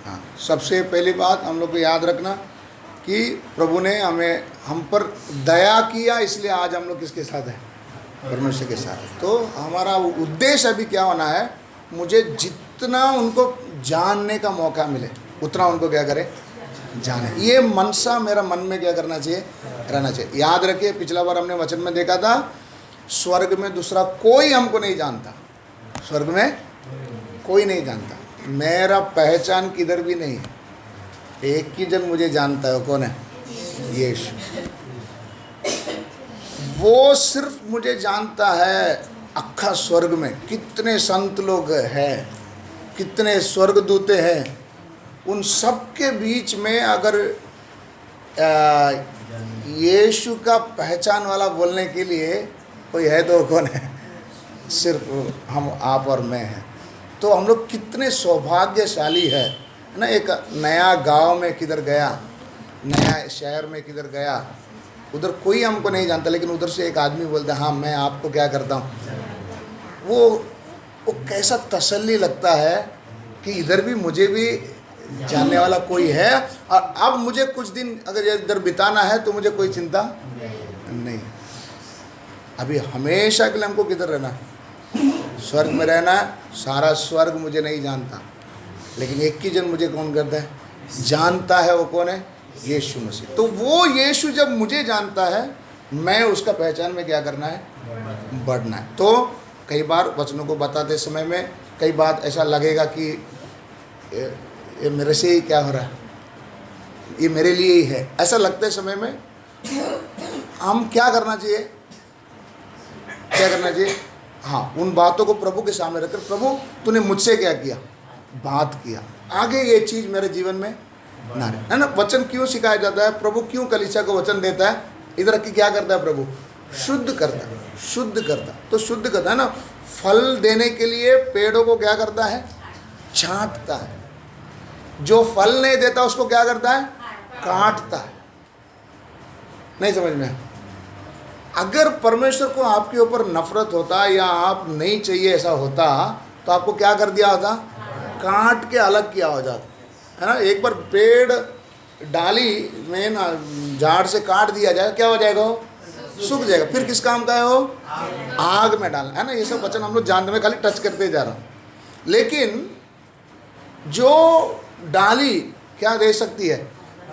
हाँ, सबसे पहली बात हम लोग को याद रखना कि प्रभु ने हमें हम पर दया किया, इसलिए आज हम लोग किसके साथ हैं? परमेश्वर के साथ है। तो हमारा उद्देश्य अभी क्या होना है, मुझे जितना उनको जानने का मौका मिले उतना उनको क्या करें, जाने। ये मनसा मेरा मन में क्या करना चाहिए, रहना चाहिए। याद रखिए, पिछला बार हमने वचन में देखा था, स्वर्ग में दूसरा कोई हमको नहीं जानता, स्वर्ग में कोई नहीं जानता, मेरा पहचान किधर भी नहीं है। एक ही जन मुझे जानता है, कौन है? यीशु। वो सिर्फ मुझे जानता है। अक्खा स्वर्ग में कितने संत लोग हैं, कितने स्वर्गदूते हैं, उन सब के बीच में अगर यीशु का पहचान वाला बोलने के लिए कोई है तो कौन है? सिर्फ हम, आप और मैं हैं। तो हम लोग कितने सौभाग्यशाली है ना। एक नया गांव में किधर गया, नया शहर में किधर गया, उधर कोई हमको नहीं जानता, लेकिन उधर से एक आदमी बोलता है हाँ मैं आपको क्या करता हूँ। वो कैसा तसल्ली लगता है कि इधर भी मुझे भी जानने वाला कोई है, और अब मुझे कुछ दिन अगर इधर बिताना है तो मुझे कोई चिंता नहीं। अभी हमेशा के लिए हमको किधर रहना है? स्वर्ग में रहना है। सारा स्वर्ग मुझे नहीं जानता, लेकिन एक ही जन मुझे कौन करता है, जानता है। वो कौन है? यीशु मसीह। तो वो यीशु जब मुझे जानता है, मैं उसका पहचान में क्या करना है, बढ़ना है। तो कई बार वचनों को बताते समय में कई बात ऐसा लगेगा कि ये मेरे से ही क्या हो रहा है, ये मेरे लिए ही है, ऐसा लगते समय में हम क्या करना चाहिए, क्या करना चाहिए? हाँ, उन बातों को प्रभु के सामने रखकर, प्रभु तूने मुझसे क्या किया, बात किया, आगे ये चीज़ मेरे जीवन में ना रहे, है ना। वचन क्यों सिखाया जाता है? प्रभु क्यों कलीसिया को वचन देता है? इधर की क्या करता है प्रभु? शुद्ध करता है, शुद्ध करता। तो शुद्ध करता है ना। फल देने के लिए पेड़ों को क्या करता है? छांटता है। जो फल नहीं देता उसको क्या करता है? काटता है। नहीं समझ में? अगर परमेश्वर को आपके ऊपर नफरत होता या आप नहीं चाहिए ऐसा होता तो आपको क्या कर दिया होता? काट के अलग किया हो जाता, है ना। एक बार पेड़ डाली में ना झाड़ से काट दिया जाए, क्या हो जाएगा? वो सूख जाएगा। फिर किस काम का है वो? आग में डालना, है ना। ये सब वचन हम लोग जानते में खाली टच करते जा रहा हूँ। लेकिन जो डाली क्या दे सकती है?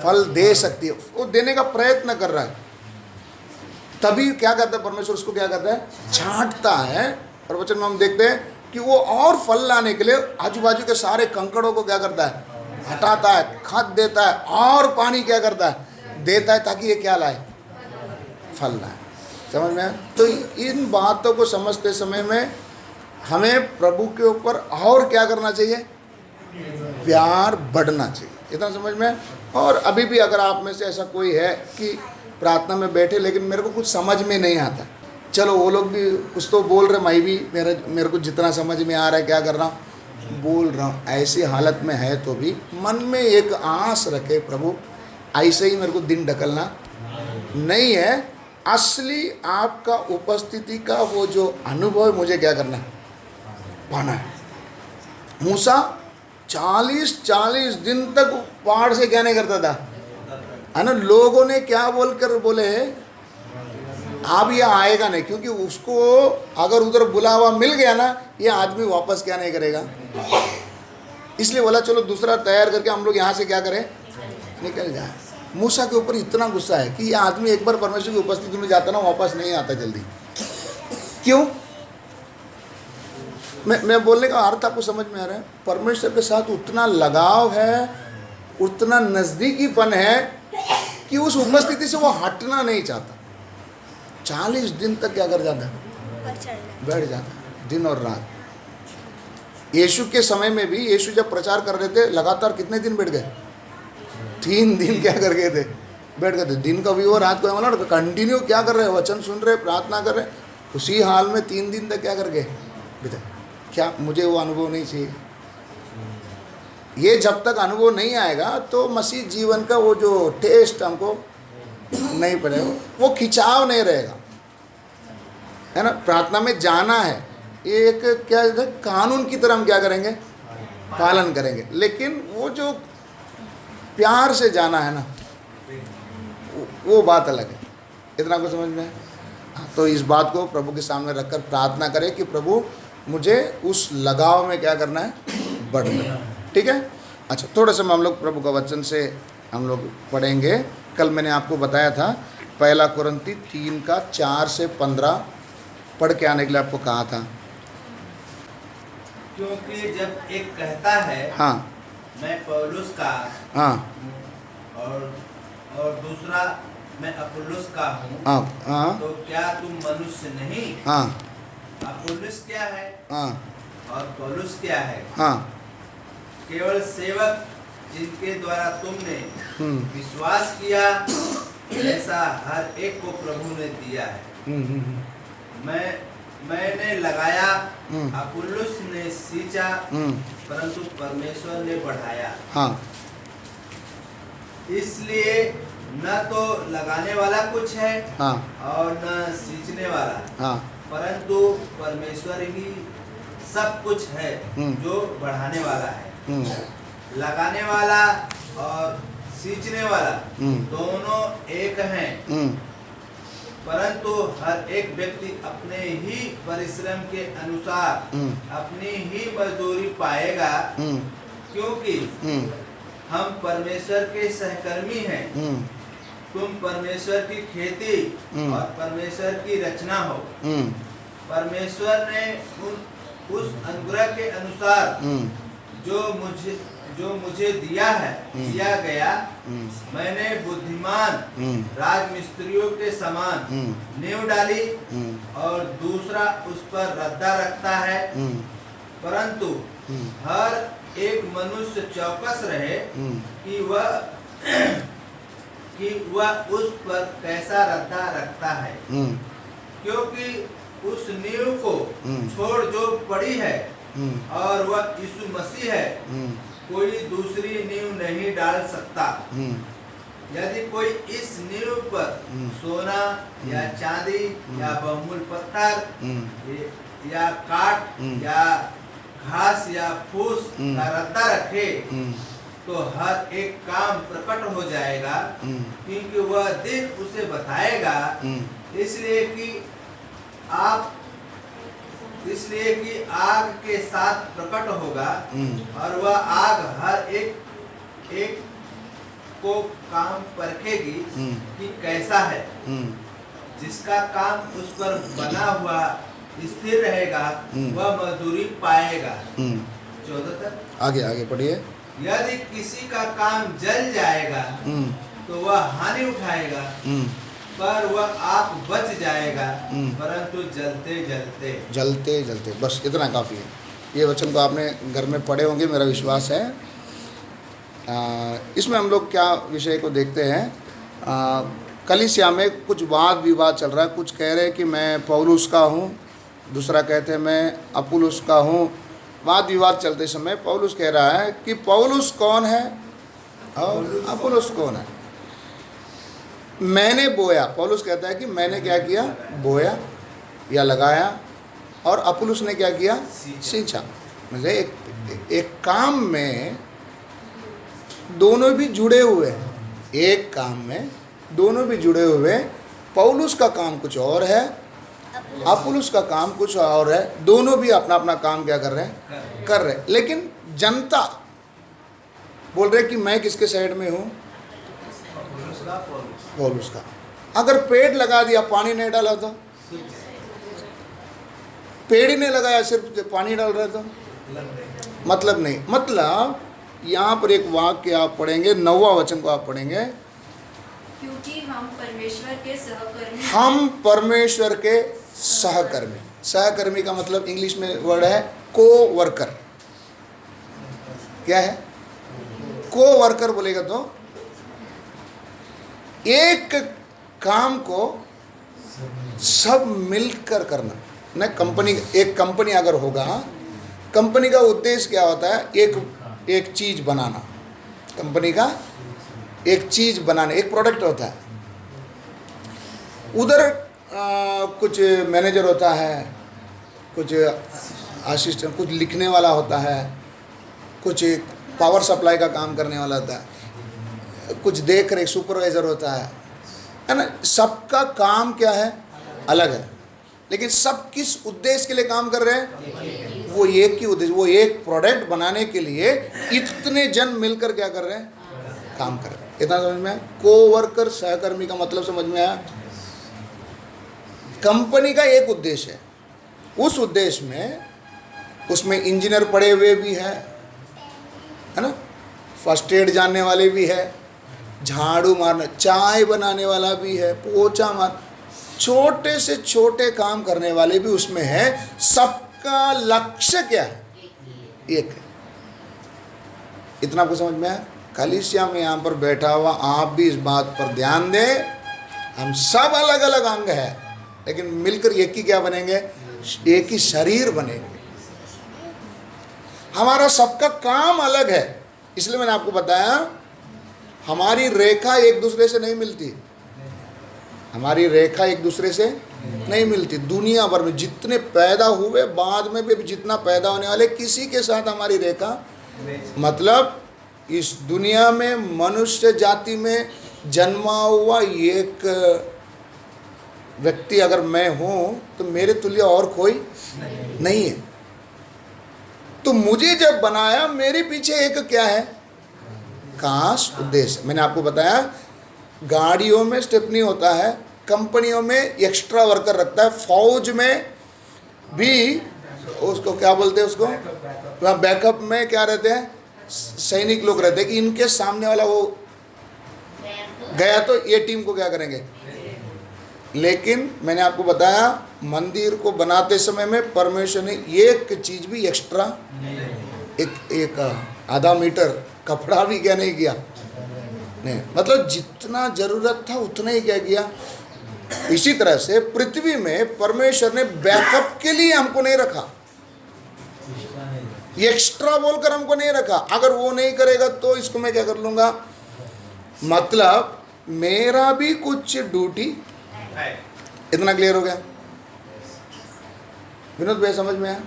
फल दे सकती है। वो देने का प्रयत्न कर रहा है, तभी क्या करता है परमेश्वर? उसको क्या करता है? छांटता है। और वचन में हम देखते हैं कि वो और फल लाने के लिए आजू बाजू के सारे कंकड़ों को क्या करता है? हटाता है, खाद देता है, और पानी क्या करता है? देता है, ताकि ये क्या लाए? फल लाए। समझ में? तो इन बातों को समझते समय में हमें प्रभु के ऊपर और क्या करना चाहिए? प्यार बढ़ना चाहिए। इतना समझ में? और अभी भी अगर आप में से ऐसा कोई है कि प्रार्थना में बैठे लेकिन मेरे को कुछ समझ में नहीं आता, चलो वो लोग भी कुछ तो बोल रहे, मैं भी मेरे को जितना समझ में आ रहा है क्या कर रहा हूँ, बोल रहा हूँ। ऐसी हालत में है तो भी मन में एक आस रखे, प्रभु ऐसे ही मेरे को दिन ढकलना नहीं है। असली आपका उपस्थिति का वो जो अनुभव मुझे क्या करना है? पाना है। मूसा 40 दिन तक पहाड़ से क्या नहीं करता था, है ना। लोगों ने क्या बोलकर बोले, अब ये आएगा नहीं, क्योंकि उसको अगर उधर बुलावा मिल गया ना, ये आदमी वापस क्या नहीं करेगा। इसलिए बोला चलो दूसरा तैयार करके हम लोग यहाँ से क्या करें, निकल जाए। मूसा के ऊपर इतना गुस्सा है कि ये आदमी एक बार परमेश्वर की उपस्थिति में जाता ना, वापस नहीं आता जल्दी। क्यों? मैं बोलने का अर्थ आपको समझ में आ रहा है? परमेश्वर के साथ उतना लगाव है, उतना नज़दीकीपन है कि उस उपस्थिति से वो हटना नहीं चाहता। 40 दिन तक क्या कर जाता है? बैठ जाता है, दिन और रात। यीशु के समय में भी, यीशु जब प्रचार कर रहे थे, लगातार कितने दिन बैठ गए? 3 दिन क्या कर गए थे? बैठ गए थे। दिन का भी वो, रात को मतलब कंटिन्यू क्या कर रहे हैं? वचन सुन रहे, प्रार्थना कर रहे, उसी हाल में 3 दिन तक क्या कर गए? क्या मुझे वो अनुभव नहीं चाहिए? ये जब तक अनुभव नहीं आएगा तो मसीह जीवन का वो जो टेस्ट हमको नहीं पड़ेगा, वो खिंचाव नहीं रहेगा, है ना। प्रार्थना में जाना है, एक क्या है, कानून की तरह हम क्या करेंगे? पालन करेंगे। लेकिन वो जो प्यार से जाना है ना, वो बात अलग है। इतना कुछ समझ में है? हाँ, तो इस बात को प्रभु के सामने रखकर प्रार्थना करें कि प्रभु मुझे उस लगाव में क्या करना है, बढ़ना। ठीक है। अच्छा, थोड़ा सा हम लोग प्रभु का वचन से हम लोग पढ़ेंगे। कल मैंने आपको बताया था 1 कुरिन्थी 3 का 4 से 15 पढ़ के आने के लिए आपको कहा था। क्योंकि जब एक कहता है हाँ मैं पौलुस का हाँ और दूसरा मैं अपुल्लोस का हूँ, हाँ हाँ तो क्या तुम मनुष्य नहीं? हाँ अपुल्लोस क्या है हाँ और पौलुस क्या है? हाँ केवल सेवक जिनके द्वारा तुमने विश्वास किया, ऐसा हर एक को प्रभु ने दिया है। मैंने लगाया, अपुल्लोस ने सींचा, परंतु परमेश्वर ने बढ़ाया। हाँ। इसलिए न तो लगाने वाला कुछ है हाँ। और न सींचने वाला, हाँ। परंतु परमेश्वर ही सब कुछ है जो बढ़ाने वाला है। लगाने वाला और सींचने वाला दोनों एक हैं, परंतु हर एक व्यक्ति अपने ही परिश्रम के अनुसार अपनी ही मजदूरी पाएगा, क्योंकि हम परमेश्वर के सहकर्मी हैं। तुम परमेश्वर की खेती और परमेश्वर की रचना हो। परमेश्वर ने उस अनुग्रह के अनुसार जो मुझे दिया गया, मैंने बुद्धिमान राजमिस्त्रियों के समान नींव डाली और दूसरा उस पर रद्दा रखता है। परंतु हर एक मनुष्य चौकस रहे कि वह उस पर कैसा रद्दा रखता है, क्योंकि उस नींव को छोड़ जो पड़ी है और वह यीशु मसीह है, कोई दूसरी नींव नहीं डाल सकता। यदि कोई इस नींव पर सोना या चांदी या बहुमूल्य पत्थर या काठ या घास या फूस का रद्दा रखे, तो हर एक काम प्रकट हो जाएगा, क्योंकि वह दिन उसे बताएगा। इसलिए कि आग के साथ प्रकट होगा और वह आग हर एक को काम परखेगी कि कैसा है। जिसका काम उस पर बना हुआ स्थिर रहेगा, वह मजदूरी पाएगा। 14 तक आगे पढ़िए। यदि किसी का काम जल जाएगा तो वह हानि उठाएगा, पर वह आप बच जाएगा, परंतु जलते जलते। बस इतना काफ़ी है। ये वचन तो आपने घर में पढ़े होंगे, मेरा विश्वास है। इसमें हम लोग क्या विषय को देखते हैं। कलीसिया में कुछ वाद विवाद चल रहा है। कुछ कह रहे हैं कि मैं पौलुस का हूँ, दूसरा कहते हैं मैं अपुल्लोस का हूँ। वाद विवाद चलते समय पौलुस कह रहा है कि पौलुस कौन है और अपुल्लोस कौन है। मैंने बोया, पौलुस कहता है कि मैंने क्या किया, बोया या लगाया, और अपुल्लोस ने क्या किया, सींचा। मतलब एक काम में दोनों भी जुड़े हुए हैं। एक काम में दोनों भी जुड़े हुए। पौलुस का काम कुछ और है, अपुल्लोस का काम कुछ और है। दोनों भी अपना अपना काम क्या कर रहे हैं। लेकिन जनता बोल रहे कि मैं किसके साइड में हूँ, पौलुस का। अगर पेड़ लगा दिया, पानी नहीं डाला तो, पेड़ ही नहीं लगाया, सिर्फ पानी डाल रहे तो मतलब नहीं। मतलब यहाँ पर एक वाक्य आप पढ़ेंगे, 9वां वचन को आप पढ़ेंगे, क्योंकि हम परमेश्वर के सहकर्मी। हम परमेश्वर के सहकर्मी। सहकर्मी का मतलब इंग्लिश में वर्ड है को वर्कर। क्या है को वर्कर? बोलेगा तो एक काम को सब मिलकर करना। न कंपनी, एक कंपनी अगर होगा, कंपनी का उद्देश्य क्या होता है, एक चीज़ बनाना। कंपनी का एक चीज़ बनाने, एक प्रोडक्ट होता है। उधर कुछ मैनेजर होता है, कुछ असिस्टेंट, कुछ लिखने वाला होता है, कुछ एक पावर सप्लाई का काम करने वाला होता है, कुछ देख रेख सुपरवाइजर होता है ना। सबका काम क्या है? अलग है, लेकिन सब किस उद्देश्य के लिए काम कर रहे हैं? वो एक ही उद्देश्य, वो एक प्रोडक्ट बनाने के लिए इतने जन मिलकर क्या कर रहे हैं? काम कर रहे हैं। इतना समझ में आया? कोवर्कर, सहकर्मी का मतलब समझ में आया? कंपनी का एक उद्देश्य है, उस उद्देश्य में उसमें इंजीनियर पढ़े हुए भी है ना, फर्स्ट एड जानने वाले भी है, झाड़ू मारने, चाय बनाने वाला भी है, पोछा मार, छोटे से छोटे काम करने वाले भी उसमें है। सबका लक्ष्य क्या है? एक है। इतना आपको समझ में आया? कलीसिया में यहाँ पर बैठा हुआ आप भी इस बात पर ध्यान दें, हम सब अलग अलग अंग है, लेकिन मिलकर एक ही क्या बनेंगे? एक ही शरीर बनेंगे। हमारा सबका काम अलग है, इसलिए मैंने आपको बताया हमारी रेखा एक दूसरे से नहीं मिलती, हमारी रेखा एक दूसरे से नहीं मिलती। दुनिया भर में जितने पैदा हुए, बाद में भी जितना पैदा होने वाले, किसी के साथ हमारी रेखा, मतलब इस दुनिया में मनुष्य जाति में जन्मा हुआ एक व्यक्ति अगर मैं हूँ तो मेरे तुल्य और कोई नहीं है। तो मुझे जब बनाया, मेरे पीछे एक क्या है? खास उद्देश्य। मैंने आपको बताया गाड़ियों में स्टेपनी होता है, कंपनियों में एक्स्ट्रा वर्कर रखता है, फौज में भी उसको क्या बोलते हैं, उसको वहाँ बैकअप में क्या रहते हैं? सैनिक लोग रहते हैं कि इनके सामने वाला वो गया तो ये टीम को क्या करेंगे। लेकिन मैंने आपको बताया मंदिर को बनाते समय में परमेश्वर ने एक चीज भी एक्स्ट्रा, एक आधा मीटर कपड़ा भी क्या नहीं किया, नहीं, मतलब जितना जरूरत था उतना ही क्या किया। इसी तरह से पृथ्वी में परमेश्वर ने बैकअप के लिए हमको नहीं रखा, एक्स्ट्रा बोलकर हमको नहीं रखा। अगर वो नहीं करेगा तो इसको मैं क्या कर लूंगा, मतलब मेरा भी कुछ ड्यूटी। इतना क्लियर हो गया विनोद भाई? समझ में आया?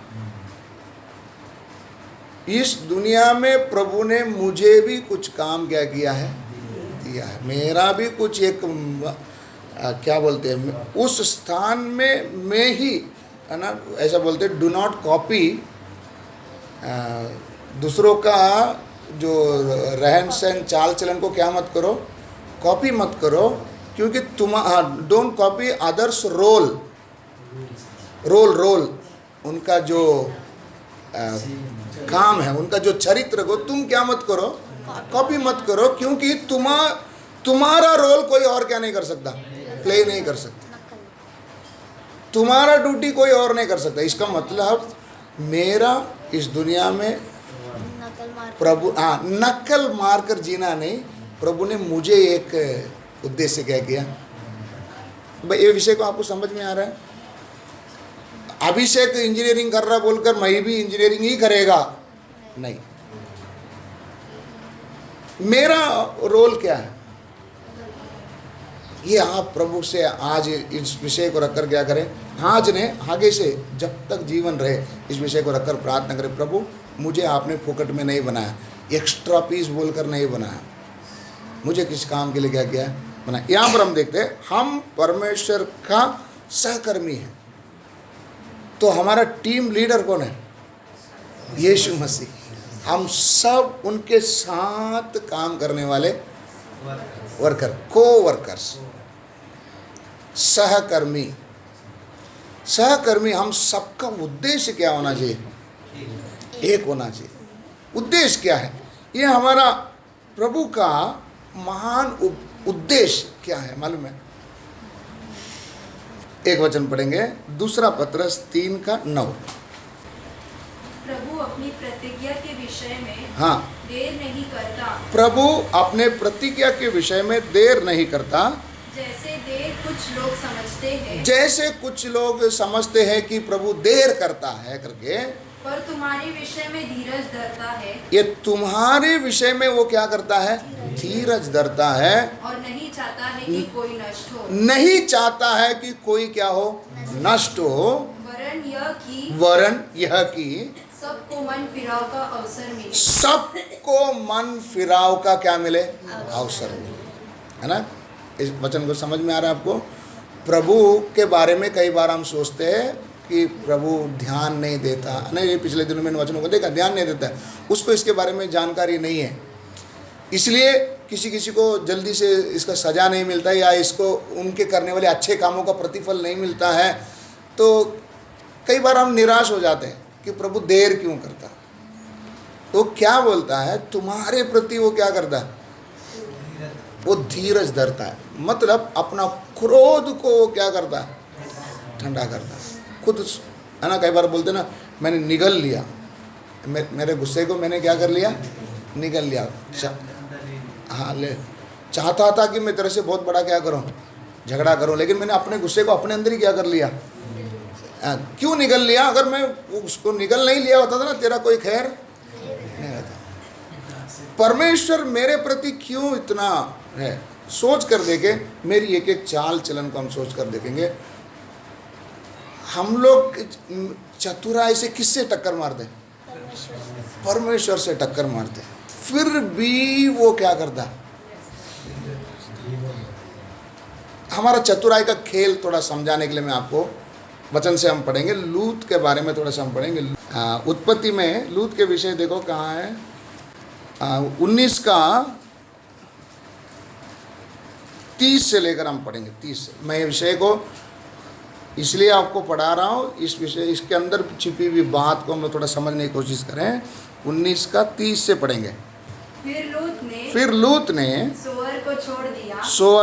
इस दुनिया में प्रभु ने मुझे भी कुछ काम क्या किया है? दिया है। मेरा भी कुछ एक क्या बोलते हैं, उस स्थान में मैं ही, है ना, ऐसा बोलते हैं, डू नॉट कॉपी दूसरों का जो रहन सहन चाल चलन को क्या मत करो, कॉपी मत करो, क्योंकि तुम डोंट कॉपी अदर्स रोल, उनका जो काम है, उनका जो चरित्र को तुम क्या मत करो, कॉपी मत करो, क्योंकि तुम्हारा रोल कोई और क्या नहीं कर सकता, प्ले नहीं कर सकता, तुम्हारा ड्यूटी कोई और नहीं कर सकता। इसका मतलब मेरा इस दुनिया में प्रभु नकल मार कर जीना नहीं, प्रभु ने मुझे एक उद्देश्य क्या किया। भाई ये विषय को आपको समझ में आ रहा है? अभिषेक इंजीनियरिंग कर रहा बोलकर मैं भी इंजीनियरिंग ही करेगा नहीं। मेरा रोल क्या है, ये आप प्रभु से आज इस विषय को रखकर क्या करें, आज ने आगे से जब तक जीवन रहे इस विषय को रखकर प्रार्थना करें, प्रभु मुझे आपने फोकट में नहीं बनाया, एक्स्ट्रा पीस बोलकर नहीं बनाया, मुझे किस काम के लिए क्या किया है, बनाया। यहाँ पर हम देखते हैं हम परमेश्वर का सहकर्मी हैं, तो हमारा टीम लीडर कौन है? यीशु मसीह। हम सब उनके साथ काम करने वाले वर्कर, को वर्कर्स, सहकर्मी। सहकर्मी हम सबका उद्देश्य क्या होना चाहिए? एक होना चाहिए। उद्देश्य क्या है? ये हमारा प्रभु का महान उद्देश्य क्या है मालूम है? एक वचन पढ़ेंगे, दूसरा पत्रस 3:9। प्रभु अपनी प्रतिज्ञा के विषय में हाँ, देर नहीं करता। प्रभु अपने प्रतिज्ञा के विषय में देर नहीं करता। जैसे देर कुछ लोग समझते हैं, जैसे कुछ लोग समझते हैं कि प्रभु देर करता है करके, पर तुम्हारे विषय में धीरज धरता है। ये तुम्हारे विषय में वो क्या करता है? धीरज धरता है, और नहीं चाहता है कि कोई नष्ट हो, नहीं चाहता है कि कोई क्या हो, नष्ट हो, वरन यह कि सबको मन फिराव का अवसर मिले। सबको मन फिराव का क्या मिले? अवसर मिले, है ना। इस वचन को समझ में आ रहा है आपको? प्रभु के बारे में कई बार हम सोचते हैं कि प्रभु ध्यान नहीं देता, नहीं, ये पिछले दिनों में इन वचनों को देखा, ध्यान नहीं देता, उसको इसके बारे में जानकारी नहीं है, इसलिए किसी किसी को जल्दी से इसका सज़ा नहीं मिलता है, या इसको उनके करने वाले अच्छे कामों का प्रतिफल नहीं मिलता है, तो कई बार हम निराश हो जाते हैं कि प्रभु देर क्यों करता। तो क्या बोलता है, तुम्हारे प्रति वो क्या करता है? वो धीरज धरता है, मतलब अपना क्रोध को वो क्या करता है? ठंडा करता है खुद, है ना। कई बार बोलते ना, मैंने निगल लिया, मेरे गुस्से को मैंने क्या कर लिया? निगल लिया। हाँ, ले चाहता था कि मैं तेरे से बहुत बड़ा क्या करूँ, झगड़ा करूँ, लेकिन मैंने अपने गुस्से को अपने अंदर ही क्या कर लिया? क्यों निगल लिया? अगर मैं उसको निगल नहीं लिया होता था ना, तेरा कोई खैर नहीं होता। परमेश्वर मेरे प्रति क्यों इतना है, सोच कर देखे, मेरी एक एक चाल चलन को हम सोच कर देखेंगे। हम लोग चतुराई से किससे टक्कर मारते? परमेश्वर से टक्कर मारते, फिर भी वो क्या करता? हमारा चतुराई का खेल थोड़ा समझाने के लिए मैं आपको वचन से हम पढ़ेंगे, लूत के बारे में थोड़ा सा हम पढ़ेंगे। उत्पत्ति में लूत के विषय देखो कहाँ है, 19 का 30 से लेकर हम पढ़ेंगे 30 से। मैं ये विषय को इसलिए आपको पढ़ा रहा हूँ, इस विषय, इसके अंदर छिपी हुई बात को हम लोग थोड़ा समझने की कोशिश करें। 19 का 30 से पढ़ेंगे। फिर लूत ने सोअर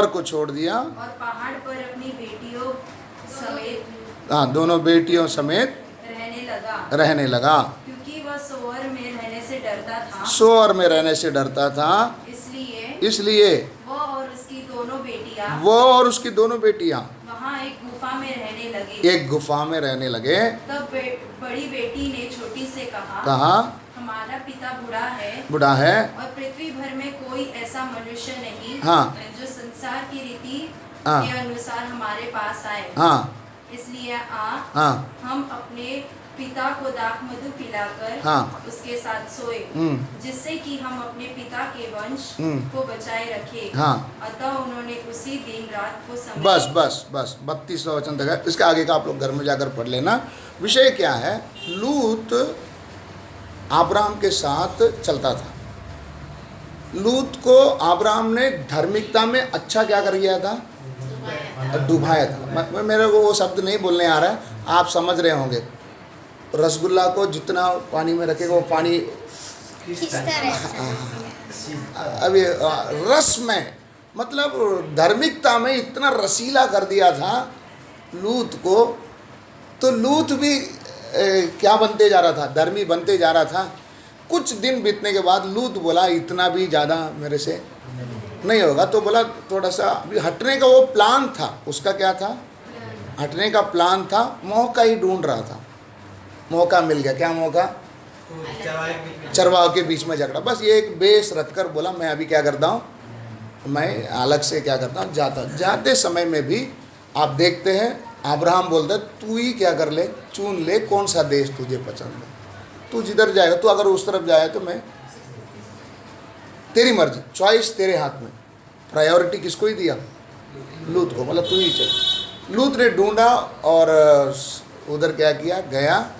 को छोड़ दिया और पहाड़ पर अपनी बेटियों समेत, हाँ, दोनों बेटियों समेत रहने लगा, क्योंकि वह सोअर में रहने से डरता था। सोअर में रहने से डरता था, इसलिए वो और उसकी दोनों बेटियां वहाँ एक गुफा में रहने लगे। तब बड़ी बेटी ने छोटी से कहा, हमारा पिता बूढ़ा है और पृथ्वी भर में कोई ऐसा मनुष्य नहीं, हाँ, जो संसार की रीति के अनुसार हमारे पास आए, हाँ, इसलिए हम अपने पिता को दाख मधु पिलाकर, हाँ, उसके साथ सोए, जिससे कि हम अपने पिता के वंश को बचाए रखें, हाँ। अतः उन्होंने उसी दिन रात को बस 32वां वचन तक है, इसके आगे का आप लोग घर में जाकर पढ़ लेना। विषय क्या है? लूत अब्राहम के साथ चलता था। लूत को अब्राहम ने धार्मिकता में अच्छा क्या कर गया था? डुबाया था। मेरे को वो शब्द नहीं बोलने आ रहा है, आप समझ रहे होंगे। रसगुल्ला को जितना पानी में रखेगा वो पानी अभी रस में, मतलब धार्मिकता में इतना रसीला कर दिया था लूत को। तो लूत भी क्या बनते जा रहा था? धर्मी बनते जा रहा था। कुछ दिन बीतने के बाद लूत बोला, इतना भी ज़्यादा मेरे से नहीं होगा, तो बोला थोड़ा सा अभी हटने का वो प्लान था उसका। क्या था? हटने का प्लान था। मौका ही ढूंढ रहा था, मौका मिल गया। क्या मौका? चरवाहों के बीच में झगड़ा। बस ये एक बेस रखकर बोला, मैं अभी क्या करता हूँ, मैं अलग से क्या करता हूँ, जाते समय में भी आप देखते हैं अब्राहम बोलता है, तू ही क्या कर ले, चुन ले कौन सा देश तुझे पसंद है, तू जिधर जाएगा, तू अगर उस तरफ जाए तो मैं, तेरी मर्जी, चॉइस तेरे हाथ में। प्रायोरिटी किसको ही दिया? लूत को, मतलब तू ही चल। लूत ने ढूंढा और उधर क्या किया, गया,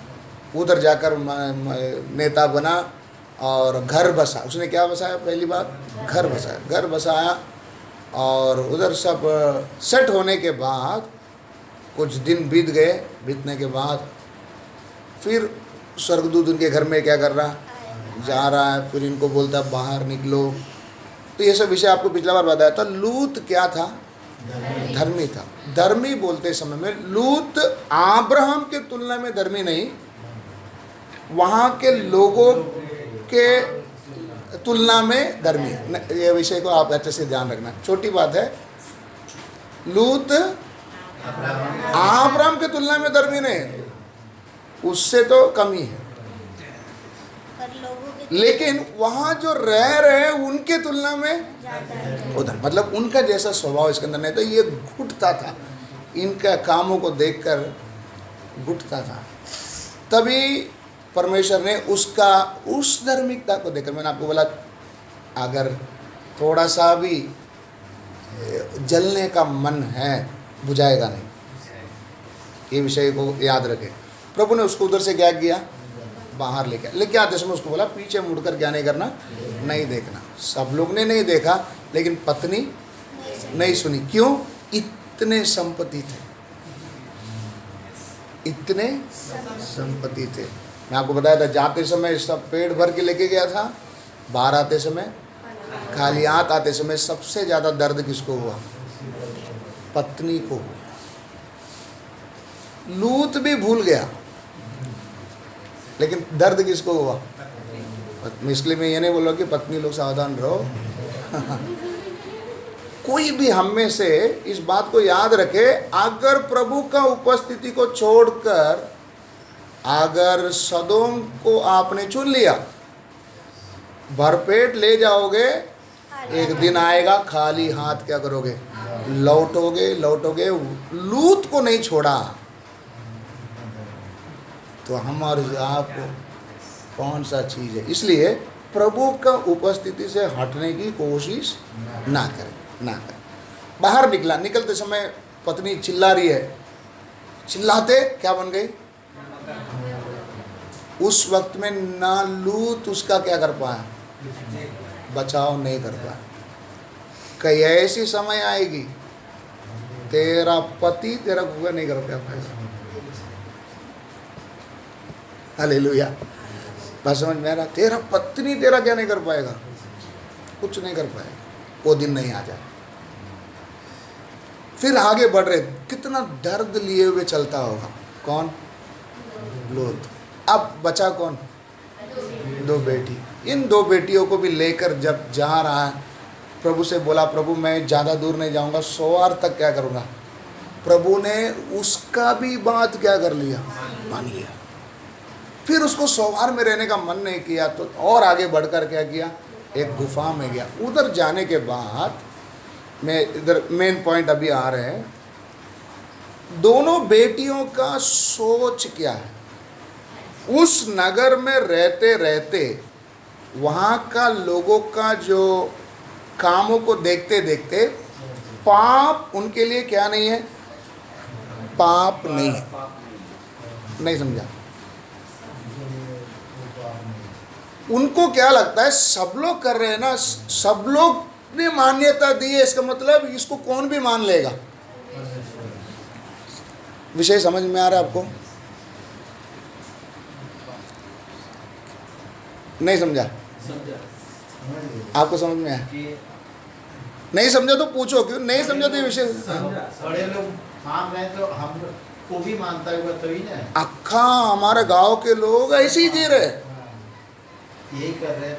उधर जाकर नेता बना और घर बसा। उसने क्या बसाया? पहली बात घर बसाया। घर बसाया और उधर सब सेट होने के बाद कुछ दिन बीत गए। बीतने के बाद फिर स्वर्गदूत उनके घर में क्या कर रहा, जा रहा है। फिर इनको बोलता बाहर निकलो। तो ये सब विषय आपको पिछला बार बताया था। लूत क्या था? धर्मी था। धर्मी बोलते समय में लूत अब्राहम के तुलना में धर्मी नहीं, वहाँ के लोगों के तुलना में धर्मी। ये विषय को आप अच्छे से ध्यान रखना, छोटी बात है। लूत अब्राहम के तुलना में धर्मी नहीं, उससे तो कमी है, लेकिन वहाँ जो रह रहे हैं उनके तुलना में उधर, मतलब उनका जैसा स्वभाव इसके अंदर नहीं। तो ये घुटता था, इनका कामों को देखकर घुटता था। तभी परमेश्वर ने उसका उस धार्मिकता को देखकर, मैंने आपको बोला अगर थोड़ा सा भी जलने का मन है बुझाएगा नहीं, ये विषय को याद रखें। प्रभु ने उसको उधर से क्या किया, बाहर लेके आते समय उसको बोला पीछे मुड़कर क्या नहीं करना, नहीं देखना। सब लोग ने नहीं देखा, लेकिन पत्नी नहीं सुनी। क्यों? इतने संपत्ति थे, इतने संपत्ति थे। मैं आपको बताया था, जाते समय सब पेट भर के लेके गया था, बाहर आते समय खाली हाथ आते समय सबसे ज्यादा दर्द किसको हुआ? पत्नी को हुआ। लूत भी भूल गया, लेकिन दर्द किसको हुआ? इसलिए मैं ये नहीं बोल रहा कि पत्नी लोग सावधान रहो। कोई भी हम में से इस बात को याद रखे, अगर प्रभु का उपस्थिति को छोड़कर अगर सदोम को आपने चुन लिया, भरपेट ले जाओगे, एक दिन आएगा खाली हाथ क्या करोगे? लौटोगे। लूत को नहीं छोड़ा तो हम और आप कौन सा चीज है? इसलिए प्रभु का उपस्थिति से हटने की कोशिश ना करें। बाहर निकलते समय पत्नी चिल्ला रही है, चिल्लाते क्या बन गई? उस वक्त में ना लूत उसका क्या कर पाया? बचाव नहीं कर पाया। कई ऐसी समय आएगी तेरा पति तेरा गुआ नहीं कर पाएगा। हालेलुया। बात समझ में आ रहा? तेरा पत्नी तेरा क्या नहीं कर पाएगा? कुछ नहीं कर पाएगा। वो दिन नहीं आ जाए। फिर आगे बढ़ रहे, कितना दर्द लिए हुए चलता होगा। कौन? लूत। अब बचा कौन? दो बेटी। इन दो बेटियों को भी लेकर जब जा रहा है, प्रभु से बोला, प्रभु मैं ज़्यादा दूर नहीं जाऊंगा, सोआर तक क्या करूंगा। प्रभु ने उसका भी बात क्या कर लिया? मान लिया। फिर उसको सोआर में रहने का मन नहीं किया, तो और आगे बढ़कर क्या किया? एक गुफा में गया। उधर जाने के बाद मैं इधर मेन पॉइंट अभी आ रहे हैं, दोनों बेटियों का सोच क्या है? उस नगर में रहते रहते वहाँ का लोगों का जो कामों को देखते देखते पाप उनके लिए क्या नहीं है? पाप नहीं है। नहीं समझा? उनको क्या लगता है, सब लोग कर रहे हैं ना, सब लोग ने मान्यता दी है, इसका मतलब इसको कौन भी मान लेगा। विषय समझ में आ रहा है आपको? नहीं समझा? आपको समझ में आया? नहीं समझा तो पूछो, क्यों नहीं समझा तो ये विषय बड़े लोग मान रहे तो हम को भी मानता हुआ तो ही ना। अक्खा हमारे गांव के लोग ऐसे ही जी रहे,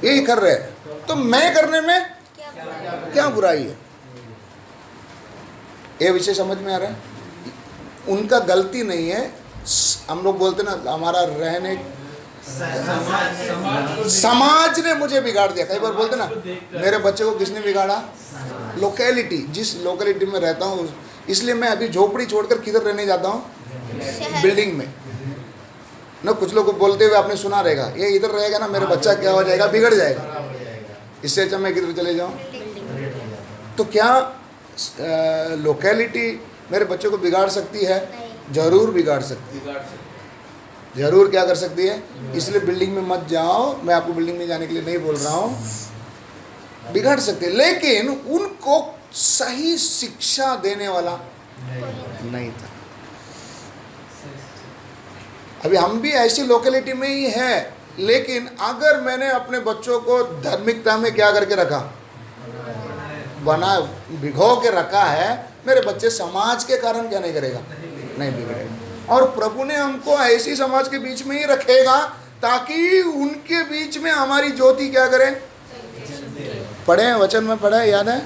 यही कर रहे, तो मैं करने में क्या बुराई है? ये विषय समझ में आ रहा है? उनका गलती नहीं है। हम लोग बोलते ना, हमारा रहने समाज ने मुझे बिगाड़ दिया। कई बार बोलते ना, मेरे बच्चे को किसने बिगाड़ा? लोकेलिटी, जिस लोकेलिटी में रहता हूँ, इसलिए मैं अभी झोपड़ी छोड़कर किधर रहने जाता हूँ? बिल्डिंग में ना। कुछ लोग बोलते हुए आपने सुना रहेगा, ये इधर रहेगा ना मेरा बच्चा क्या हो जाएगा? बिगड़ जाएगा। इससे अच्छा मैं किधर चले जाऊँ? तो क्या लोकेलिटी मेरे बच्चे को बिगाड़ सकती है? जरूर बिगाड़ सकती है, जरूर क्या कर सकती है। इसलिए बिल्डिंग में मत जाओ, मैं आपको बिल्डिंग में जाने के लिए नहीं बोल रहा हूँ, बिगाड़ सकते हैं। लेकिन उनको सही शिक्षा देने वाला नहीं था। अभी हम भी ऐसी लोकेलिटी में ही हैं, लेकिन अगर मैंने अपने बच्चों को धार्मिकता में क्या करके रखा, बना भिगो के रखा है, मेरे बच्चे समाज के कारण क्या नहीं करेगा? नहीं बिगड़ेगा। और प्रभु ने हमको ऐसी समाज के बीच में ही रखेगा ताकि उनके बीच में हमारी ज्योति क्या करे? पढ़े वचन में पढ़े, याद है?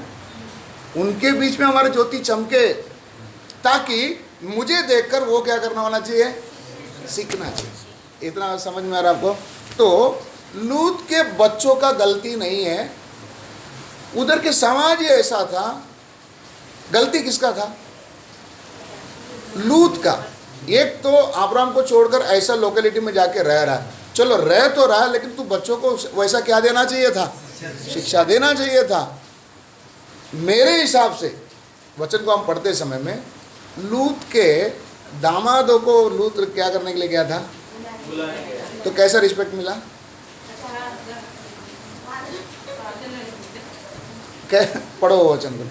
उनके बीच में हमारी ज्योति चमके, ताकि मुझे देखकर वो क्या करना होना चाहिए? सीखना चाहिए। इतना समझ में आ रहा है आपको? तो लूत के बच्चों का गलती नहीं है, उधर के समाज ही ऐसा था। गलती किसका था? लूत का। एक तो अब्राम को छोड़कर ऐसा लोकेलिटी में जाके रह रहा है, चलो रह तो रहा, लेकिन तू बच्चों को वैसा क्या देना चाहिए था, शिक्षा देना चाहिए था। मेरे हिसाब से वचन को हम पढ़ते समय में लूत के दामादों को लूत क्या करने के लिए गया था, तो कैसा रिस्पेक्ट मिला, क्या पढ़ो वचन को।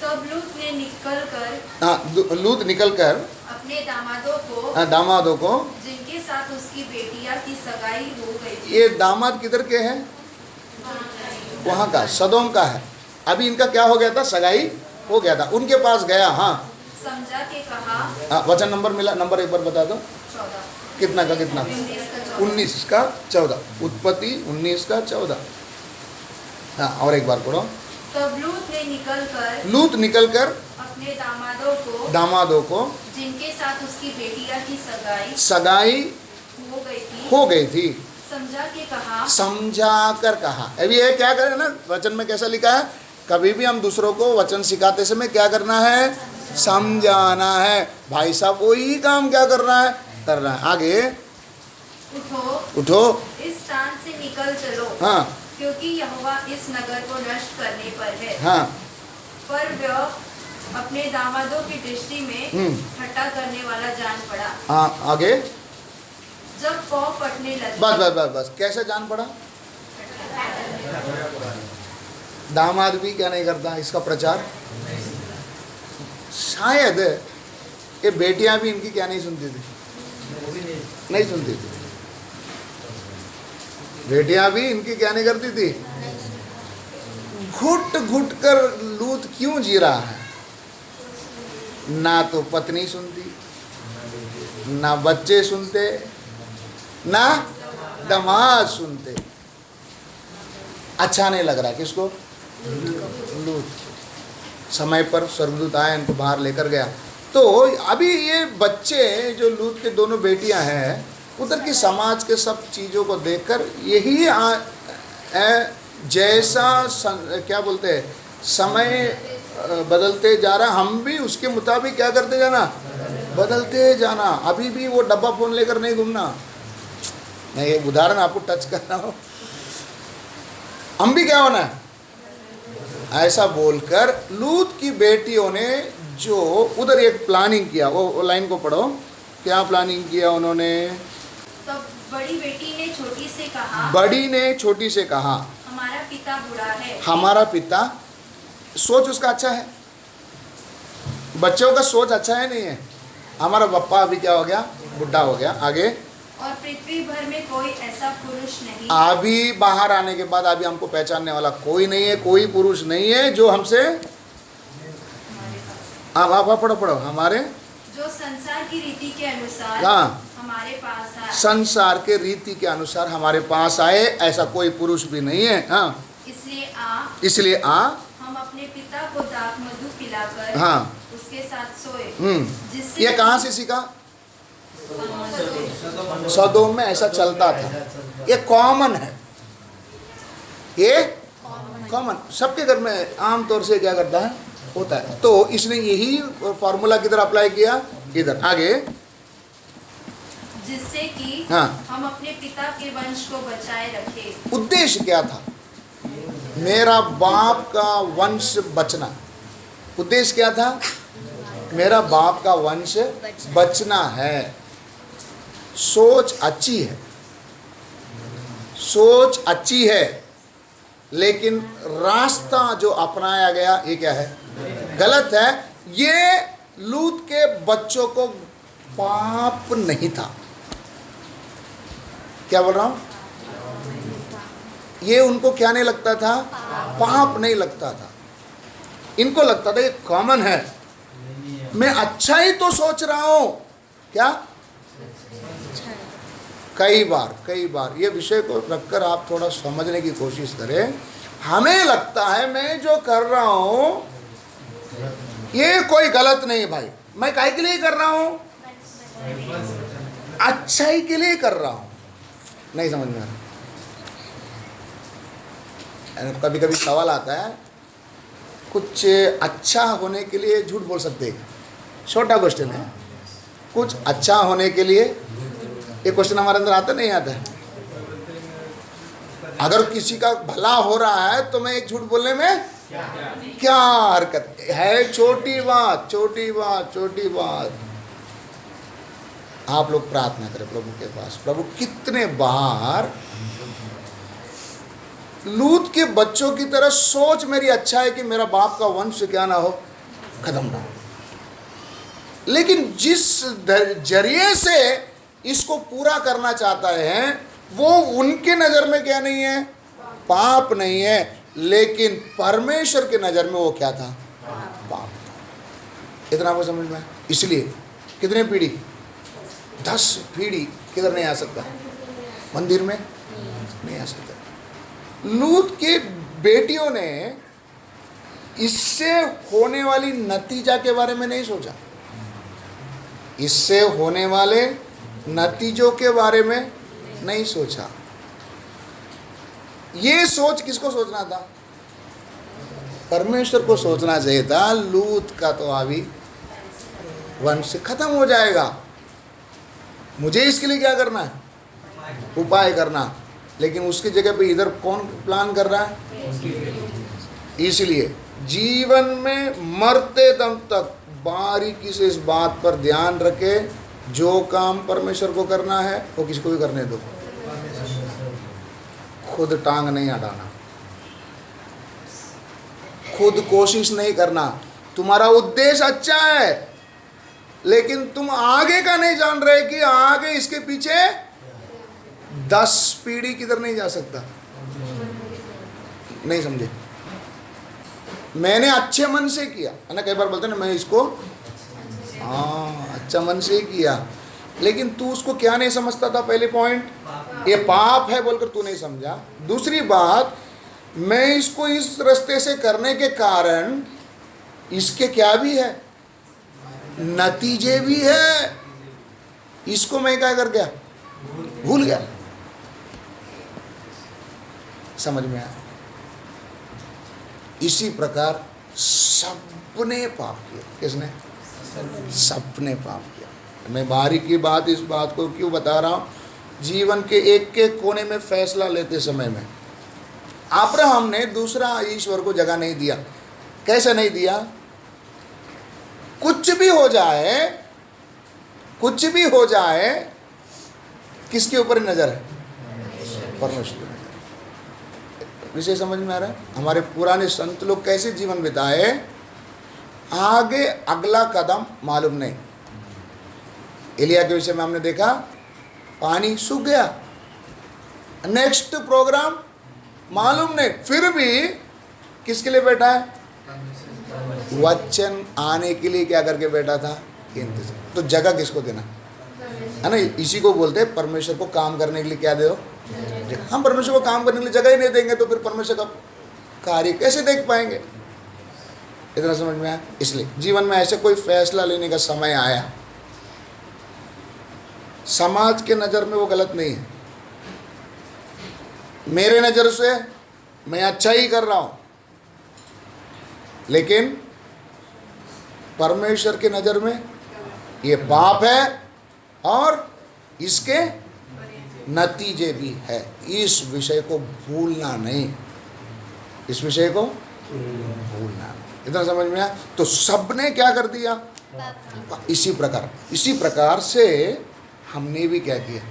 तब लूत ने निकलकर, हाँ, लूत निकलकर अपने दामादों को, हाँ, दामादों को, जिनके साथ उसकी बेटियां की सगाई हो गई थी। ये दामाद किधर के हैं, वहाँ का, सदोम का है। अभी इनका क्या हो गया था, सगाई हो गया था, उनके पास गया। हाँ, समझा के कहा, हाँ, वचन नंबर मिला, नंबर एक बार बता दो, 14, कितना का कितना, 19 का 14, उत्पत्ति 19 का 14। हाँ, और एक बार पढ़ो। तब लूत निकलकर अपने दामादों को, जिनके साथ उसकी बेटियां की सगाई हो गई थी, समझा कर कहा। अभी ये क्या करें ना, वचन में कैसा लिखा है, कभी भी हम दूसरों को वचन सिखाते समय क्या करना है, समझाना है। भाई साहब वही काम क्या कर रहा है, आगे उठो, इस स्थान से निकल चलो। हाँ, क्योंकि यहोवा इस नगर को नष्ट करने पर है। हाँ, पर वह अपने दामादों की दृष्टि में ठट्ठा करने वाला जान पड़ा। हाँ, आगे, जब पौ फटने लगी, बस कैसे जान पड़ा, दामाद भी क्या नहीं करता इसका प्रचार, शायद ये बेटियां भी इनकी क्या नहीं सुनती थी, नहीं सुनती थी, बेटियां भी इनकी क्या नहीं करती थी। घुट घुट कर लूत क्यों जी रहा है, ना तो पत्नी सुनती, ना बच्चे सुनते, ना दामाद सुनते। अच्छा नहीं लग रहा किसको, लूत। समय पर स्वर्गदूत आया, इनको बाहर लेकर गया। तो अभी ये बच्चे जो लूत के दोनों बेटियां हैं, उधर की समाज के सब चीज़ों को देखकर यही जैसा क्या बोलते हैं, समय बदलते जा रहा, हम भी उसके मुताबिक क्या करते जाना, बदलते जाना। अभी भी वो डब्बा फोन लेकर नहीं घूमना। मैं एक उदाहरण आपको टच कर रहा हूँ, हम भी क्या होना है, ऐसा बोलकर लूत की बेटियों ने जो उधर एक प्लानिंग किया, वो लाइन को पढ़ो, क्या प्लानिंग किया उन्होंने। तब बड़ी ने छोटी से कहा, हमारा पिता बूढ़ा है। हमारा पिता, सोच उसका अच्छा है, बच्चों का सोच अच्छा है नहीं है। हमारा पप्पा अभी क्या हो गया, बुढ़ा हो गया। आगे, और पृथ्वी भर में कोई ऐसा पुरुष नहीं, अभी बाहर आने के बाद अभी हमको पहचानने वाला कोई नहीं है, कोई पुरुष नहीं है जो हमसे, आप पढ़ो, हमारे जो संसार की रीति के अनुसार, हाँ, हमारे पास आए। संसार के रीति के अनुसार हमारे पास आए, ऐसा कोई पुरुष भी नहीं है। हाँ, इसलिए आ हम अपने पिता को दाख मधु पिलाकर, हाँ, उसके साथ सोए। जिससे ये कहाँ से सीखा, सदोम में ऐसा चलता था। ये कॉमन है, ये कॉमन सबके घर में आमतौर से क्या करता है, होता है। तो इसने यही फॉर्मूला किधर अप्लाई किया, इधर। आगे, जिससे कि हाँ, हम अपने पिता के वंश को बचाए रखें। उद्देश्य क्या था, मेरा बाप का वंश बचना। उद्देश्य क्या था, मेरा बाप का वंश बचना है। सोच अच्छी है, सोच अच्छी है, लेकिन रास्ता जो अपनाया गया ये क्या है, गलत है। ये लूत के बच्चों को पाप नहीं था, क्या बोल रहा हूं, ये उनको क्या नहीं लगता था, पाप नहीं लगता था। इनको लगता था ये कॉमन है, मैं अच्छा ही तो सोच रहा हूं। क्या, कई बार ये विषय को रखकर आप थोड़ा समझने की कोशिश करें। हमें लगता है मैं जो कर रहा हूं ये कोई गलत नहीं भाई, मैं काहे के लिए कर रहा हूं, अच्छाई के लिए कर रहा हूं। नहीं समझ में आ रहा। कभी कभी सवाल आता है, कुछ अच्छा होने के लिए झूठ बोल सकते हैं, छोटा क्वेश्चन है। कुछ अच्छा होने के लिए ये क्वेश्चन हमारे अंदर आता नहीं आता है? अगर किसी का भला हो रहा है तो मैं एक झूठ बोलने में क्या हरकत है? छोटी बात, छोटी बात, छोटी बात। आप लोग प्रार्थना करें प्रभु के पास, प्रभु कितने बार लूत के बच्चों की तरह सोच मेरी अच्छा है कि मेरा बाप का वंश क्या ना हो, खत्म ना हो, लेकिन जिस जरिए से इसको पूरा करना चाहता है वो उनके नजर में क्या नहीं है? पाप नहीं है, लेकिन परमेश्वर के नजर में वो क्या था? पाप था। इतना आपको समझ में? इसलिए कितने पीढ़ी? 10 पीढ़ी किधर नहीं आ सकता? मंदिर में नहीं आ सकता। लूत के बेटियों ने इससे होने वाली नतीजा के बारे में नहीं सोचा, इससे होने वाले नतीजों के बारे में नहीं सोचा। ये सोच किसको सोचना था? परमेश्वर को सोचना चाहिए था। लूत का तो अभी वंश खत्म हो जाएगा, मुझे इसके लिए क्या करना है? उपाय करना। लेकिन उसकी जगह पे इधर कौन प्लान कर रहा है? इसलिए जीवन में मरते दम तक बारीकी से इस बात पर ध्यान रखे, जो काम परमेश्वर को करना है वो किसको भी करने दो, खुद टांग नहीं अड़ाना, खुद कोशिश नहीं करना। तुम्हारा उद्देश्य अच्छा है लेकिन तुम आगे का नहीं जान रहे कि आगे इसके पीछे 10 पीढ़ी किधर नहीं जा सकता। नहीं समझे? मैंने अच्छे मन से किया है ना, कई बार बोलते ना मैं इसको अच्छा मन से ही किया, लेकिन तू उसको क्या नहीं समझता था? पहले पॉइंट, ये पाप है बोलकर तू नहीं समझा। दूसरी बात, मैं इसको इस रास्ते से करने के कारण इसके क्या भी है? नतीजे भी है। इसको मैं क्या कर गया? भूल गया। समझ में आया? इसी प्रकार सबने पाप किया। किसने? सबने पाप किया। मैं बारीकी बात इस बात को क्यों बता रहा हूँ? जीवन के एक एक कोने में फैसला लेते समय में अब्राहम ने दूसरा ईश्वर को जगह नहीं दिया। कैसे नहीं दिया? कुछ भी हो जाए, कुछ भी हो जाए, किसके ऊपर नजर है? परमेश्वर की नजर। विषय समझ में आ रहा है? हमारे पुराने संत लोग कैसे जीवन बिताए, आगे अगला कदम मालूम नहीं। एलिया के विषय में हमने देखा, पानी सूख गया, नेक्स्ट प्रोग्राम मालूम नहीं, फिर भी किसके लिए बैठा है? वचन आने के लिए क्या करके बैठा था? इंतजार। तो जगह किसको देना है ना? इसी को बोलते हैं परमेश्वर को काम करने के लिए क्या दो। हम परमेश्वर को काम करने के लिए जगह ही नहीं देंगे तो फिर परमेश्वर का कार्य कैसे देख पाएंगे? इतना समझ में आया? इसलिए जीवन में ऐसे कोई फैसला लेने का समय आया, समाज के नज़र में वो गलत नहीं है, मेरे नज़र से मैं अच्छा ही कर रहा हूँ, लेकिन परमेश्वर के नज़र में ये पाप है और इसके नतीजे भी है। इस विषय को भूलना नहीं, इस विषय को भूलना नहीं। इतना समझ में आया? तो सबने क्या कर दिया? इसी प्रकार से हमने भी क्या किया?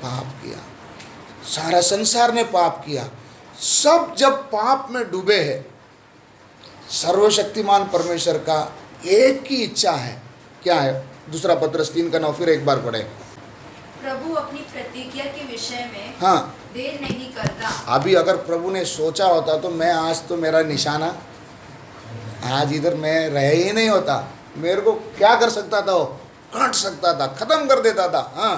पाप किया। सारा संसार ने पाप किया। सब जब पाप में डूबे हैं, सर्वशक्तिमान परमेश्वर का एक ही इच्छा है, क्या है? दूसरा पत्रस 3:9 फिर एक बार पढ़े। प्रभु अपनी प्रतिज्ञा के विषय में हाँ, देर नहीं करता। अभी अगर प्रभु ने सोचा होता तो मैं आज तो मेरा निशाना आज इधर मैं रह ही नहीं होता। मेरे को क्या कर सकता था? वो काट सकता था, खत्म कर देता था। हाँ,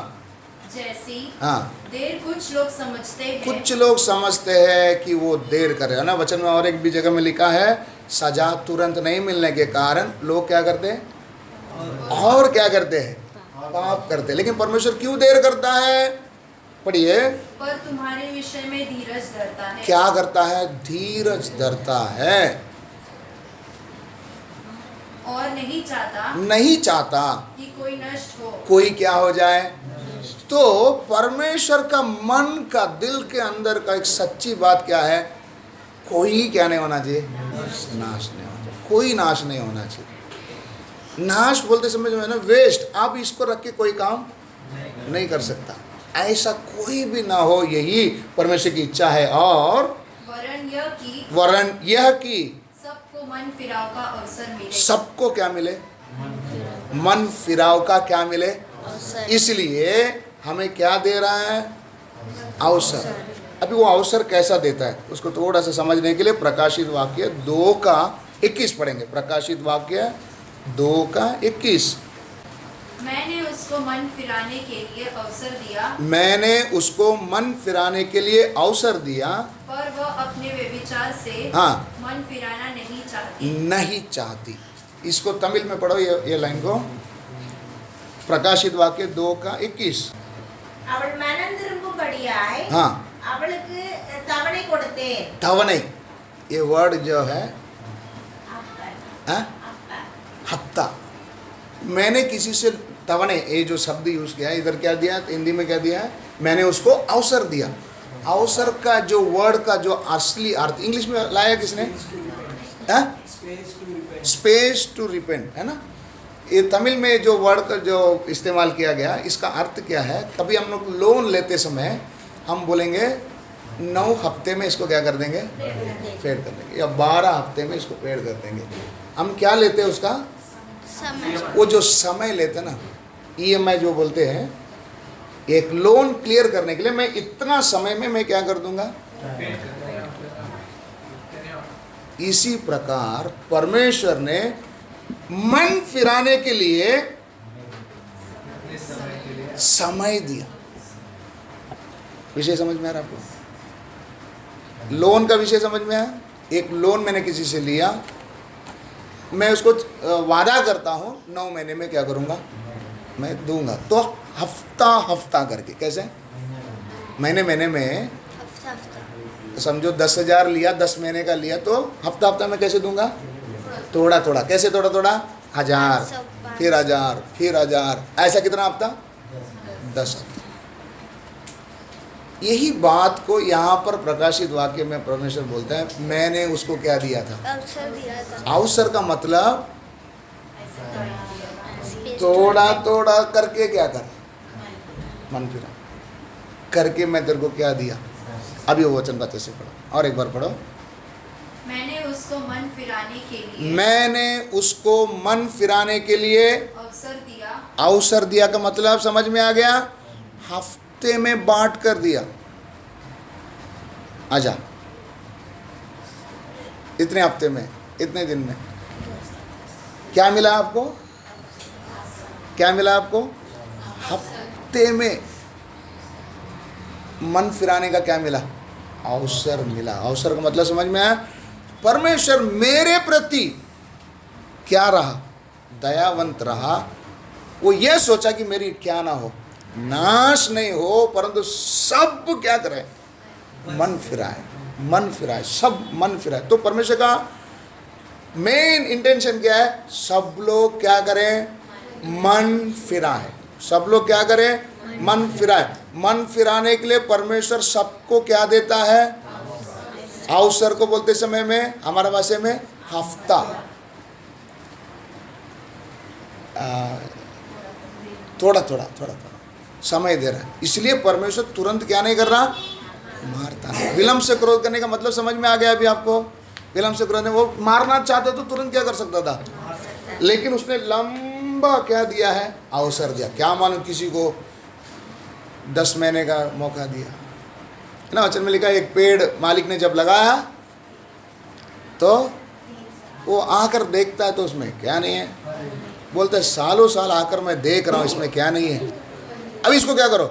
जैसी हाँ, देर कुछ लोग समझते हैं, कुछ लोग समझते हैं कि वो देर करे, है ना? वचन में और एक भी जगह में लिखा है, सजा तुरंत नहीं मिलने के कारण लोग क्या करते हैं? और क्या करते हैं? पाप करते हैं। लेकिन परमेश्वर क्यों देर करता है? पढ़िए। पर तुम्हारे विषय में धीरज धरता है। क्या करता है? धीरज धरता है और नहीं चाहता कि कोई नष्ट हो। कोई क्या हो जाए? तो परमेश्वर का मन का दिल के अंदर का एक सच्ची बात क्या है? कोई क्या नहीं होना चाहिए? नाश नहीं होना चाहिए। कोई नाश नहीं होना चाहिए। नाश बोलते समय जो है ना, वेस्ट, आप इसको रख के कोई काम नहीं कर सकता, ऐसा कोई भी ना हो, यही परमेश्वर की इच्छा है। और वरन यह कि सबको मन फिराव का अवसर मिले। सबको क्या मिले? मन फिराव का क्या मिले? इसलिए हमें क्या दे रहा है? अवसर। अभी वो अवसर कैसा देता है उसको थोड़ा सा समझने के लिए प्रकाशित वाक्य 2:21 पढ़ेंगे। प्रकाशित वाक्य 2:21। मैंने उसको मन फिराने के लिए अवसर दिया। मैंने उसको मन फिराने के लिए अवसर दिया, पर वह अपने व्यभिचार से हाँ, मन फिराना नहीं चाहती। नहीं चाहती। इसको तमिल में पढ़ो ये लाइन को। प्रकाशित वाक्य 2:21। அவள் மனம் திரும்பும்படியாய் हाँ, அவளுக்கு தவணை கொடுத்தேன். तवने, ये वर्ड जो है அப்ப हफ्ता। मैंने किसी से तवने, ये जो शब्द यूज किया है इधर क्या दिया है? हिंदी में क्या दिया है? मैंने उसको अवसर दिया। अवसर का जो वर्ड का जो असली अर्थ इंग्लिश में लाया किसने? स्पेस टू रिपेंट, है ना? ये तमिल में जो वर्ड का जो इस्तेमाल किया गया, इसका अर्थ क्या है? कभी हम लोग लोन लेते समय हम बोलेंगे 9 हफ्ते में इसको क्या कर देंगे? पेड कर देंगे, या 12 हफ्ते में इसको पेड कर देंगे। हम क्या लेते हैं उसका? वो जो समय लेते हैं ना, EMI जो बोलते हैं, एक लोन क्लियर करने के लिए मैं इतना समय में मैं क्या कर दूंगा? इसी प्रकार परमेश्वर ने मन फिराने के लिए समय दिया। विषय समझ में आ रहा आपको? लोन का विषय समझ में आया? एक लोन मैंने किसी से लिया, मैं उसको वादा करता हूँ 9 महीने में क्या करूँगा? मैं दूंगा। तो हफ्ता हफ्ता करके, कैसे? महीने में समझो 10,000 लिया, 10 महीने का लिया, तो हफ्ता हफ्ता में कैसे दूंगा? थोड़ा थोड़ा। कैसे थोड़ा थोड़ा? 1000, फिर 1000, फिर 1000, ऐसा कितना हफ्ता? 10 हफ्ता। यही बात को यहाँ पर प्रकाशित वाक्य में परमेश्वर बोलता है, मैंने उसको क्या दिया था? अवसर दिया था। अवसर का मतलब थोड़ा थोड़ा करके क्या कर? मन फिरा करके मैं तेरे को क्या दिया? अभी वो वचन बातें से पढ़ो और एक बार पढ़ो। मैंने उसको मन फिराने के लिए मैंने उसको मन फिराने के लिए अवसर दिया। अवसर दिया का मतलब समझ में आ गया? हफ्ते में बांट कर दिया। आजा, इतने हफ्ते में, इतने दिन में क्या मिला आपको? क्या मिला आपको? हफ्ते में मन फिराने का क्या मिला? अवसर मिला। अवसर का मतलब समझ में आया? परमेश्वर मेरे प्रति क्या रहा? दयावंत रहा। वो ये सोचा कि मेरी क्या ना हो, नाश नहीं हो, परंतु सब क्या करे? मन फिराए, मन फिराए, सब मन फिराए। तो परमेश्वर का मेन इंटेंशन क्या है? सब लोग क्या करें? मन फिराए। सब लोग क्या करें? मन फिराए। मन फिराने के लिए परमेश्वर सबको क्या देता है? अवसर को बोलते समय में हमारा भाषा में हफ्ता। थोड़ा थोड़ा थोड़ा समय दे रहा है। इसलिए परमेश्वर तुरंत क्या नहीं कर रहा? मारता नहीं। विलंब से क्रोध करने का मतलब समझ में आ गया अभी आपको? विलंब से क्रोध, वो मारना चाहता तो तुरंत क्या कर सकता था, लेकिन उसने लंबा क्या दिया है? अवसर दिया। क्या मालूम किसी को 10 महीने का मौका दिया है ना। वचन में लिखा है, एक पेड़ मालिक ने जब लगाया तो वो आकर देखता है तो उसमें क्या नहीं है। बोलते हैं सालों साल आकर मैं देख रहा हूँ इसमें क्या नहीं है, अब इसको क्या करो?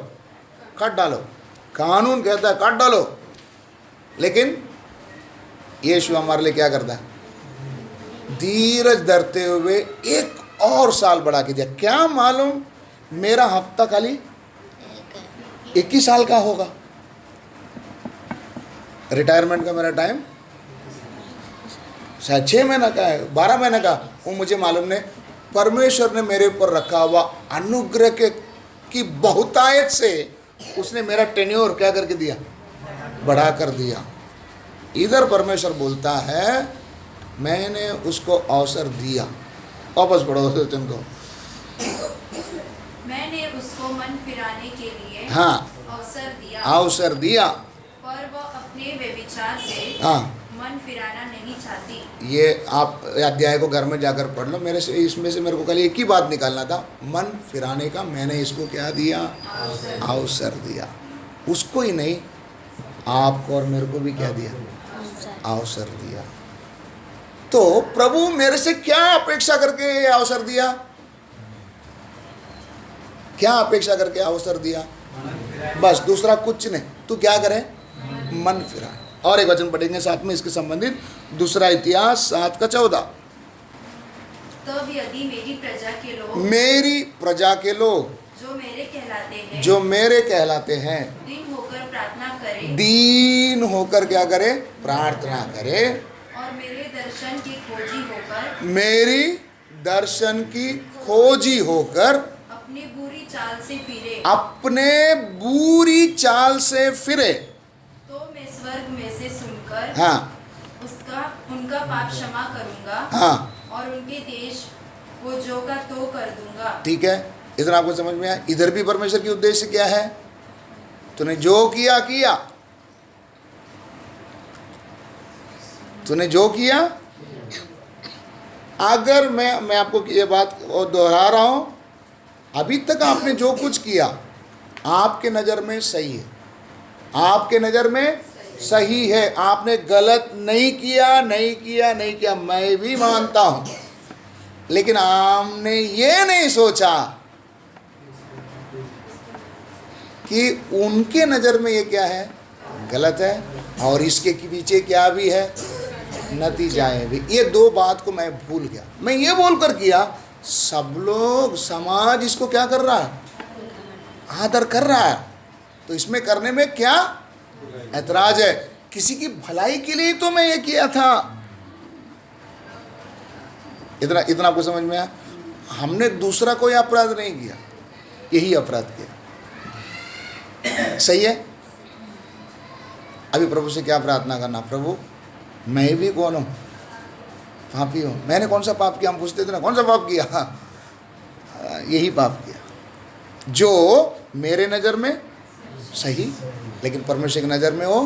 काट डालो। कानून कहता है काट डालो, लेकिन यीशु हमारे लिए क्या करता है? धीरज धरते हुए एक और साल बढ़ा के दिया। क्या मालूम मेरा हफ्ता खाली 21 साल का होगा, रिटायरमेंट का मेरा टाइम शायद 6 महीना का है, 12 महीने का, वो मुझे मालूम नहीं। परमेश्वर ने मेरे ऊपर रखा हुआ अनुग्रह के की बहुतायत से उसने मेरा टेन्योर क्या करके दिया, बढ़ा कर दिया। इधर परमेश्वर बोलता है मैंने उसको अवसर दिया। वापस पढ़ो तुमको। मैंने उसको मन फिराने के लिए हाँ, अवसर दिया, पर वो अपने व्यभिचार से हाँ, मन फिराना नहीं चाहती। ये आप अध्याय को घर में जाकर पढ़ लो। मेरे से इसमें से मेरे को कल एक ही बात निकालना था, मन फिराने का मैंने इसको क्या दिया, अवसर दिया। उसको ही नहीं, आपको और मेरे को भी क्या दिया, अवसर दिया। तो प्रभु मेरे से क्या अपेक्षा करके ये अवसर दिया, क्या अपेक्षा करके अवसर दिया, बस दूसरा कुछ नहीं। तू क्या करे, मन फिरा। और एक वचन पढ़ेंगे साथ में इसके संबंधित, दूसरा इतिहास 7:14। तब यदि मेरी प्रजा के लोग, मेरी प्रजा के लोग जो मेरे कहलाते हैं दीन होकर प्रार्थना करें, दीन होकर क्या करे, प्रार्थना करे, और मेरे दर्शन की खोजी होकर, मेरी दर्शन की खोजी होकर अपनी बुरी चाल से फिरे, अपने बुरी चाल से फिरे, तो मैं स्वर्ग में से सुनकर हाँ, उनका पाप क्षमा करूंगा, हाँ, और उनके देश को जो का तो कर दूंगा। ठीक है, इधर आपको समझ में आया। इधर भी परमेश्वर की उद्देश्य क्या है, तूने जो किया किया, तूने जो किया। अगर मैं आपको ये बात दोहरा रहा हूं, अभी तक आपने जो कुछ किया आपके नज़र में सही है, आपके नज़र में सही है, आपने गलत नहीं किया, नहीं किया, नहीं किया, मैं भी मानता हूं। लेकिन आपने ये नहीं सोचा कि उनके नज़र में ये क्या है, गलत है, और इसके पीछे क्या भी है, नतीजाएं भी। ये दो बात को मैं भूल गया। मैं ये बोलकर किया, सब लोग समाज इसको क्या कर रहा है, आदर कर रहा है, तो इसमें करने में क्या ऐतराज है। किसी की भलाई के लिए तो मैं ये किया था। इतना आपको समझ में आया। हमने दूसरा कोई अपराध नहीं किया, यही अपराध किया। सही है। अभी प्रभु से क्या प्रार्थना करना, प्रभु मैं भी कौन हूँ, पापी हूँ, मैंने कौन सा पाप किया। हम पूछते थे ना, कौन सा पाप किया, यही पाप किया जो मेरे नज़र में सही, लेकिन परमेश्वर की नज़र में वो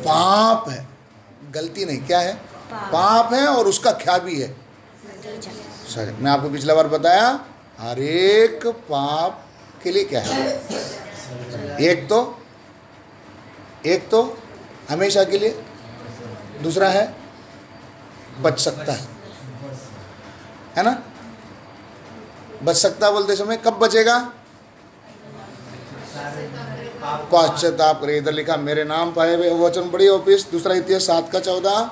पाप है, गलती नहीं, क्या है, पाप है, और उसका क्या भी है, सही। मैं आपको पिछला बार बताया, हर एक पाप के लिए क्या है, एक तो हमेशा के लिए, दूसरा है बच सकता है ना। बच सकता बोलते समय कब बचेगा, पश्चाताप करे। इधर लिखा मेरे नाम पाए हुए वचन बड़ी ऑफिस, दूसरा इतिहास 7:14।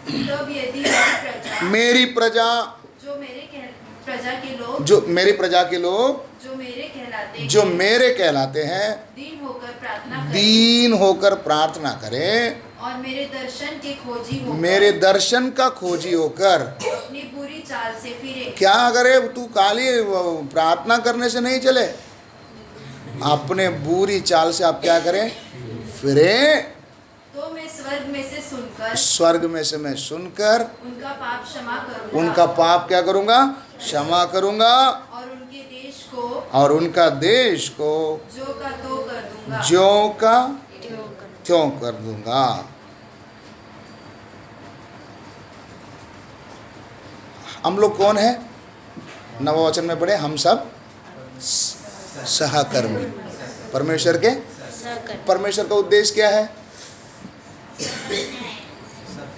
तब यदि मेरी प्रजा जो मेरी प्रजा के लोग जो मेरे कहलाते हैं दीन होकर प्रार्थना करें, और मेरे दर्शन का खोजी होकर अपनी बुरी चाल से फिरे। क्या करे, तू खाली प्रार्थना करने से नहीं चले, अपने बुरी चाल से आप क्या करें, फिरे, तो मैं स्वर्ग में से मैं सुनकर उनका पाप क्या करूंगा, क्षमा करूंगा, और उनका देश को ज्यों का त्यों कर दूंगा। हम लोग कौन है, नववचन में पढ़े, हम सब सहकर्मी परमेश्वर के। परमेश्वर का उद्देश्य क्या है,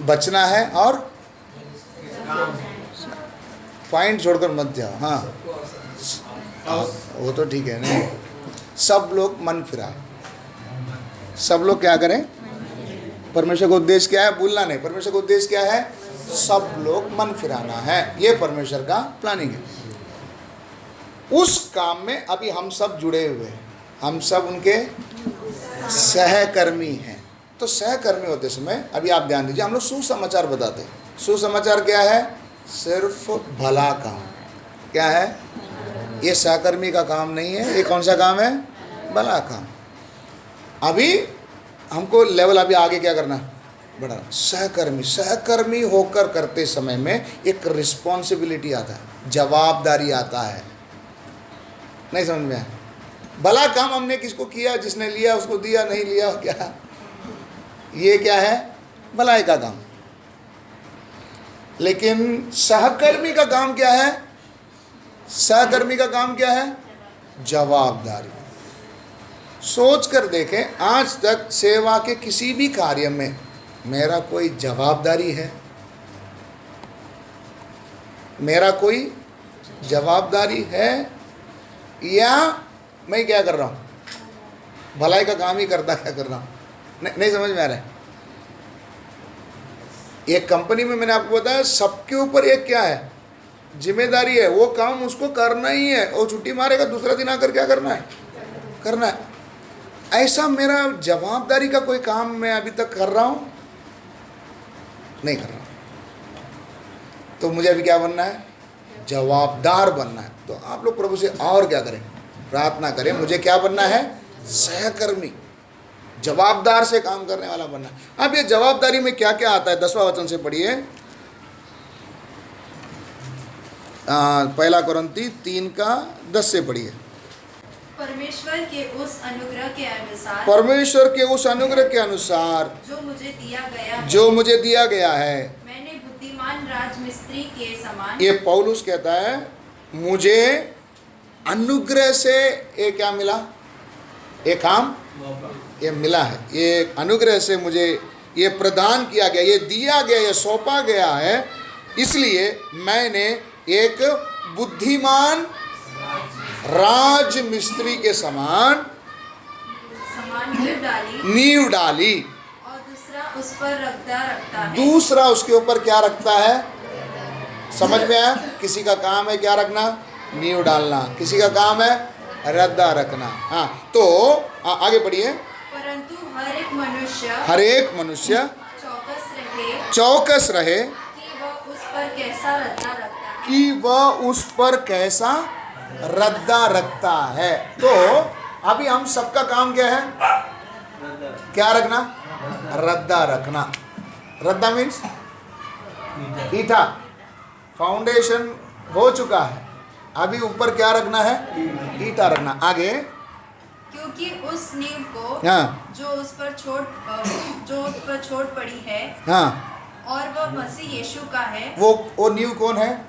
बचना है, और पॉइंट छोड़कर मत जाओ। हाँ, वो तो ठीक है नहीं, सब लोग मन फिराए, सब लोग क्या करें, परमेश्वर का उद्देश्य क्या है, भूलना नहीं। परमेश्वर का उद्देश्य क्या है, सब लोग मन फिराना है, ये परमेश्वर का प्लानिंग है। उस काम में अभी हम सब जुड़े हुए हैं, हम सब उनके सहकर्मी हैं। तो सहकर्मी होते समय अभी आप ध्यान दीजिए, हम लोग सुसमाचार बताते हैं। सुसमाचार क्या है, सिर्फ भला काम। क्या है, ये सहकर्मी का काम नहीं है। ये कौन सा काम है? भला काम। अभी हमको लेवल अभी आगे क्या करना, बड़ा सहकर्मी। सहकर्मी होकर करते समय में एक रिस्पॉन्सिबिलिटी आता है, जवाबदारी आता है। नहीं समझ में आया? भला काम हमने किसको किया, जिसने लिया उसको दिया, नहीं लिया क्या, ये क्या है? भलाई का काम। लेकिन सहकर्मी का काम क्या है? सहकर्मी का काम क्या है? जवाबदारी। सोच कर देखें, आज तक सेवा के किसी भी कार्य में मेरा कोई जवाबदारी है? मेरा कोई जवाबदारी है? या मैं क्या कर रहा हूँ, भलाई का काम ही करता क्या कर रहा हूँ? नहीं समझ में आ रहा है? एक कंपनी में मैंने आपको बताया, सबके ऊपर एक क्या है, जिम्मेदारी है। वो काम उसको करना ही है। वो छुट्टी मारेगा, दूसरा दिन आकर क्या करना है, करना है। ऐसा मेरा जवाबदारी का कोई काम मैं अभी तक कर रहा हूँ? नहीं कर रहा। तो मुझे अभी क्या बनना है? जवाबदार बनना है। तो आप लोग प्रभु से और क्या करें, प्रार्थना करें, मुझे क्या बनना है? सहकर्मी, जवाबदार से काम करने वाला बनना। अब ये जवाबदारी में क्या क्या आता है, 10वां वचन से पढ़िए। 1 कोरिन्थी 3:10 से पढ़िए। परमेश्वर के उस अनुग्रह के अनुसार, परमेश्वर के उस अनुग्रह के अनुसार जो मुझे दिया गया है, मैंने बुद्धिमान राजमिस्त्री के समान, ये पौलुस कहता है, मुझे अनुग्रह से ये क्या मिला, ये काम ये मिला है। ये अनुग्रह से मुझे ये प्रदान किया गया, ये दिया गया, ये सौंपा गया है। इसलिए मैंने एक बुद्धिमान राजमिस्त्री के समान नींव डाली, और दूसरा उस पर रखता है। दूसरा उसके ऊपर क्या रखता है? समझ में आया? किसी का काम है क्या रखना? नींव डालना। किसी का काम है रद्दा रखना। हाँ, तो आगे बढ़िए। परंतु हर एक मनुष्य चौकस रहे कि वह उस पर कैसा रद्दा रखता है, कि वह उस पर कैसा रद्दा रखता है। तो अभी हम सबका काम क्या है? क्या रखना? रद्दा रखना। रद्दा मीन्स ईटा। फाउंडेशन हो चुका है, अभी ऊपर क्या रखना है? ईटा रखना। आगे, क्योंकि उस नींव को हाँ, जो उस पर छोड़ पड़ी है, हाँ, और वह मसीह यीशु का है। वो नींव कौन है?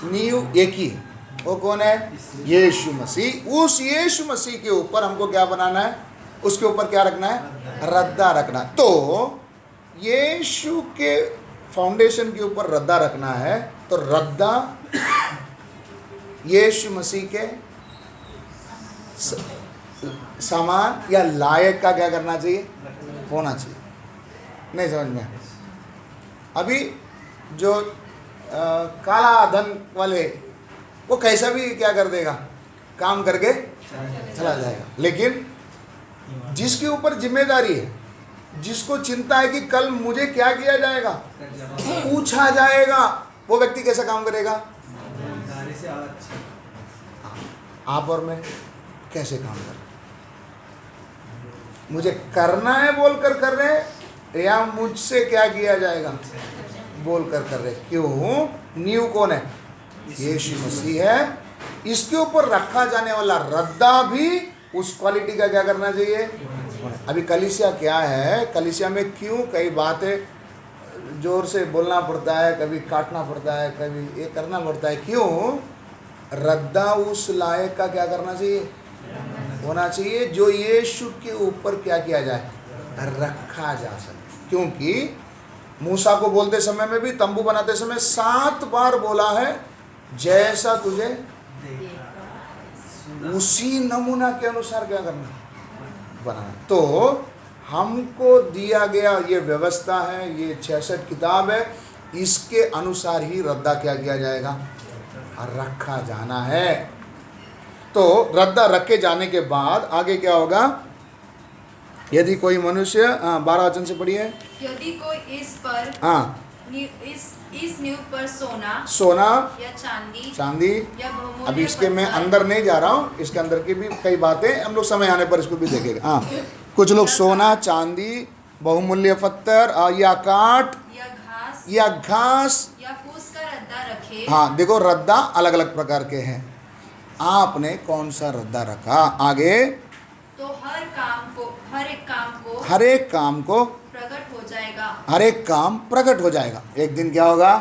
नींव एक ही है। वो कौन है? यीशु मसीह। उस यीशु मसीह के ऊपर हमको क्या बनाना है? उसके ऊपर क्या रखना है? रद्दा रखना। तो यीशु के फाउंडेशन के ऊपर रद्दा रखना है। तो रद्दा यीशु मसीह के सामान या लायक का क्या करना चाहिए? होना चाहिए। नहीं समझ में? अभी जो काला धन वाले, वो कैसा भी क्या कर देगा, काम करके चला जाएगा। लेकिन जिसके ऊपर जिम्मेदारी है, जिसको चिंता है कि कल मुझे क्या किया जाएगा, पूछा जाएगा, वो व्यक्ति कैसा काम करेगा? आप और मैं कैसे काम कर रहे? मुझे करना है बोलकर कर रहे, या मुझसे क्या किया जाएगा बोलकर कर रहे? क्यों? नींव कौन है? यीशु मसीह है। इसके ऊपर रखा जाने वाला रद्दा भी उस क्वालिटी का क्या करना चाहिए? अभी कलीसिया क्या है, कलीसिया में क्यों कई बातें जोर से बोलना पड़ता है, कभी काटना पड़ता है, कभी ये करना पड़ता है। क्यों? रद्दा उस लायक का क्या करना चाहिए? होना चाहिए, जो यीशु के ऊपर क्या किया जाए? रखा जा सके। क्योंकि मूसा को बोलते समय में भी, तंबू बनाते समय 7 बार बोला है, जैसा तुझे उसी नमूना के अनुसार क्या करना, बनाना। तो हमको दिया गया ये व्यवस्था है, ये 66 किताब है, इसके अनुसार ही रद्दा क्या किया जाएगा? रखा जाना है। तो रद्दा रखे जाने के बाद आगे क्या होगा? यदि कोई मनुष्य, 12 वचन से पढ़िए। यदि कोई इस पर इस न्यूज़ पर सोना या चांदी या बहुमूल्य अभी इसके मैं पत्थर अंदर नहीं जा रहा हूँ, इसके अंदर की भी कई बातें हम लोग समय आने पर इसको भी देखेंगे। हाँ, कुछ लोग सोना चांदी बहुमूल्य पत्थर या काठ या घास या फूस का रद्दा रखे। हाँ देखो, रद्दा अलग अलग प्रकार के हैं, आपने कौन सा रद्दा रखा? आगे तो हर एक काम को प्रकट हो जाएगा। हर एक काम प्रकट हो जाएगा। एक दिन क्या होगा?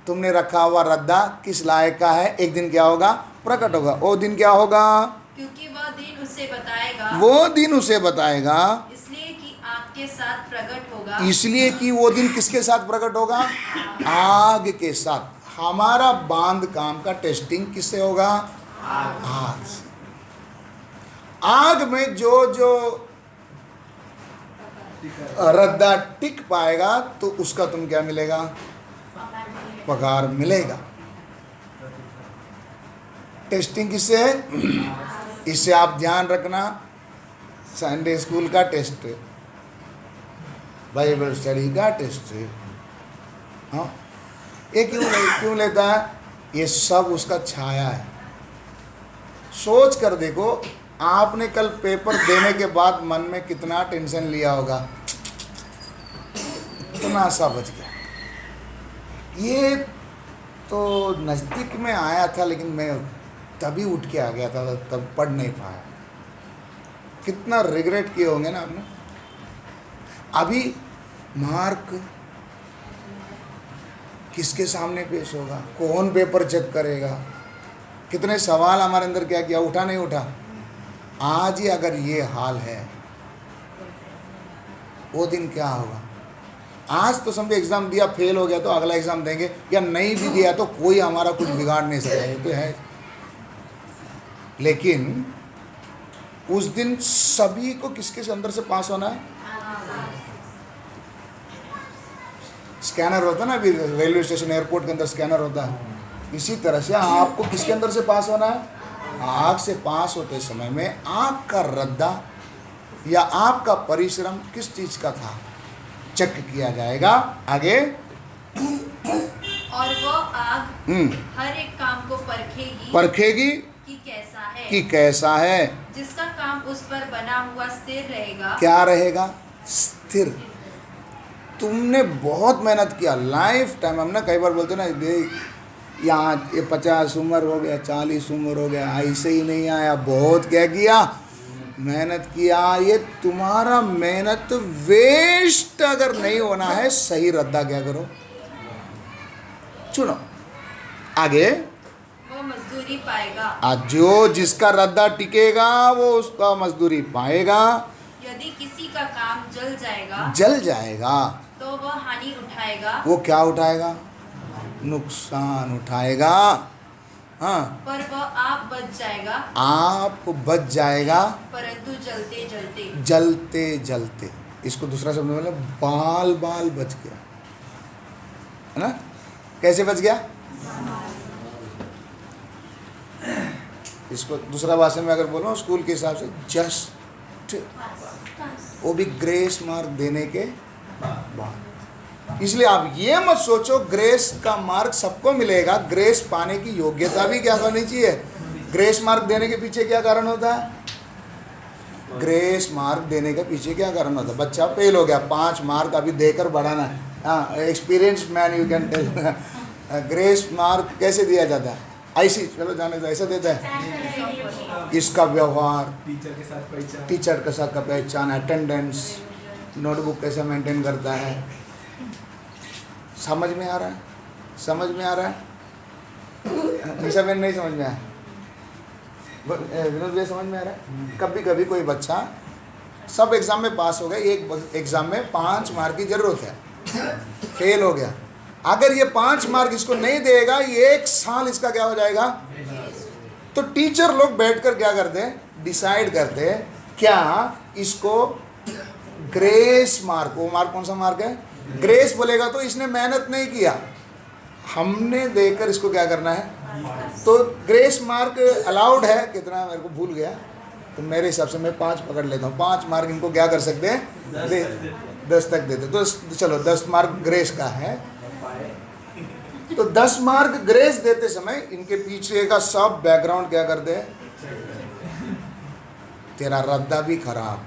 तुमने रखा हुआ रद्दा किस लायक का है, एक दिन क्या होगा? प्रकट होगा। वो दिन क्या होगा? क्योंकि वह दिन उसे बताएगा। वो दिन उसे बताएगा, इसलिए कि आग के साथ प्रकट होगा। इसलिए कि वो दिन किसके साथ प्रकट होगा? आग के साथ। हमारा बांध काम का टेस्टिंग किससे होगा? आग से। आग में जो रद्दा टिक पाएगा तो उसका तुम क्या मिलेगा? पगार मिलेगा। टेस्टिंग किससे है? इससे आप ध्यान रखना, संडे स्कूल का टेस्ट, बाइबल स्टडी का टेस्ट, हाँ, ये क्यों लेता है? ये सब उसका छाया है। सोच कर देखो, आपने कल पेपर देने के बाद मन में कितना टेंशन लिया होगा, इतना सा बच गया। ये तो नज़दीक में आया था, लेकिन मैं तभी उठ के आ गया था, तब पढ़ नहीं पाया। कितना रिग्रेट किए होंगे ना आपने। अभी मार्क किसके सामने पेश होगा? कौन पेपर चेक करेगा? कितने सवाल हमारे अंदर क्या किया, उठा नहीं उठा। आज ही अगर ये हाल है, वो दिन क्या होगा? आज तो समझे एग्ज़ाम दिया, फेल हो गया तो अगला एग्ज़ाम देंगे, या नहीं भी दिया तो कोई हमारा कुछ बिगाड़ नहीं सकता, ये तो है। लेकिन उस दिन सभी को किसके अंदर से पास होना है? स्कैनर होता है ना, अभी रेलवे स्टेशन एयरपोर्ट के अंदर स्कैनर होता है, इसी तरह से आपको किसके अंदर से पास होना है? आग से पास होते समय में आपका रद्दा या आपका परिश्रम किस चीज का था, चेक किया जाएगा। आगे, और वो आग हर एक काम को परखेगी कि कैसा है। जिसका काम उस पर बना हुआ स्थिर रहेगा। क्या रहेगा? स्थिर। तुमने बहुत मेहनत किया लाइफ टाइम। हम ना कई बार बोलते ना, यहाँ ये 50 उम्र हो गया, 40 उम्र हो गया, ऐसे ही नहीं आया, बहुत क्या किया, मेहनत किया। ये तुम्हारा मेहनत वेस्ट अगर नहीं होना है, सही रद्दा क्या करो, चुनो। आगे, वो मजदूरी पाएगा। आज जो जिसका रद्दा टिकेगा वो उसका मजदूरी पाएगा। यदि किसी का काम जल जाएगा तो वह हानि उठाएगा। वो क्या उठाएगा? नुकसान उठाएगा। हाँ, पर वह आप बच जाएगा, परंतु जलते जलते। इसको दूसरा शब्द में बाल बच गया, है ना? कैसे बच गया? इसको दूसरा भाषा में अगर बोलो स्कूल के हिसाब से, जस्ट, वो भी ग्रेस मार्क देने के बाद। इसलिए आप ये मत सोचो ग्रेस का मार्क सबको मिलेगा। ग्रेस पाने की योग्यता भी क्या होनी चाहिए? ग्रेस मार्क देने के पीछे क्या कारण होता है? ग्रेस मार्क देने के पीछे क्या कारण होता है? बच्चा फेल हो गया, 5 मार्क अभी देकर बढ़ाना है। हाँ, experience man you can tell. Grace mark कैसे दिया जाता है? ऐसी, चलो जाने दो, ऐसा देता है। इसका व्यवहार, टीचर के साथ का पहचान, अटेंडेंस, नोटबुक कैसा मेंटेन करता है। समझ में आ रहा है? समझ में आ रहा है? निशा बहन नहीं समझ में आया? विनोद भैया समझ में आ रहा है? कभी कभी कोई बच्चा सब एग्ज़ाम में पास हो गया, एक एग्ज़ाम में 5 मार्क की ज़रूरत है, फेल हो गया। अगर ये 5 मार्क इसको नहीं देगा, ये 1 साल इसका क्या हो जाएगा? तो टीचर लोग बैठकर क्या करते हैं? डिसाइड करते हैं क्या इसको ग्रेस मार्क, वो मार्क कौन सा मार्क है? ग्रेस बोलेगा तो इसने मेहनत नहीं किया, हमने देकर इसको क्या करना है। तो ग्रेस मार्क अलाउड है कितना, मेरे को भूल गया, तो मेरे हिसाब से मैं 5 पकड़ लेता हूँ। 5 मार्क इनको क्या कर सकते हैं? 10 तक देते। तो चलो 10 मार्क ग्रेस का है, तो 10 मार्क ग्रेस देते समय इनके पीछे का सब बैकग्राउंड क्या कर दे, तेरा रद्दा भी खराब,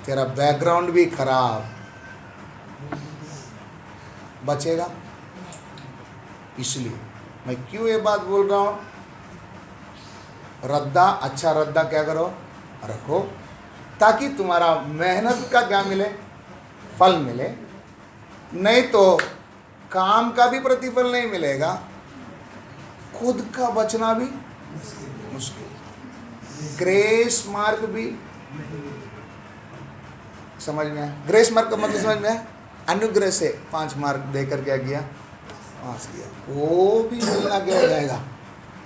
तेरा बैकग्राउंड भी खराब, बचेगा। इसलिए मैं क्यों ये बात बोल रहा हूं, रद्दा, अच्छा रद्दा क्या करो, रखो, ताकि तुम्हारा मेहनत का क्या मिले, फल मिले। नहीं तो काम का भी प्रतिफल नहीं मिलेगा, खुद का बचना भी मुश्किल, ग्रेस मार्क भी समझ में आया। ग्रेस मार्क का मतलब समझ में आया, अनुग्रह से 5 मार्क देकर क्या किया, पास किया, वो भी मिलना क्या हो जाएगा,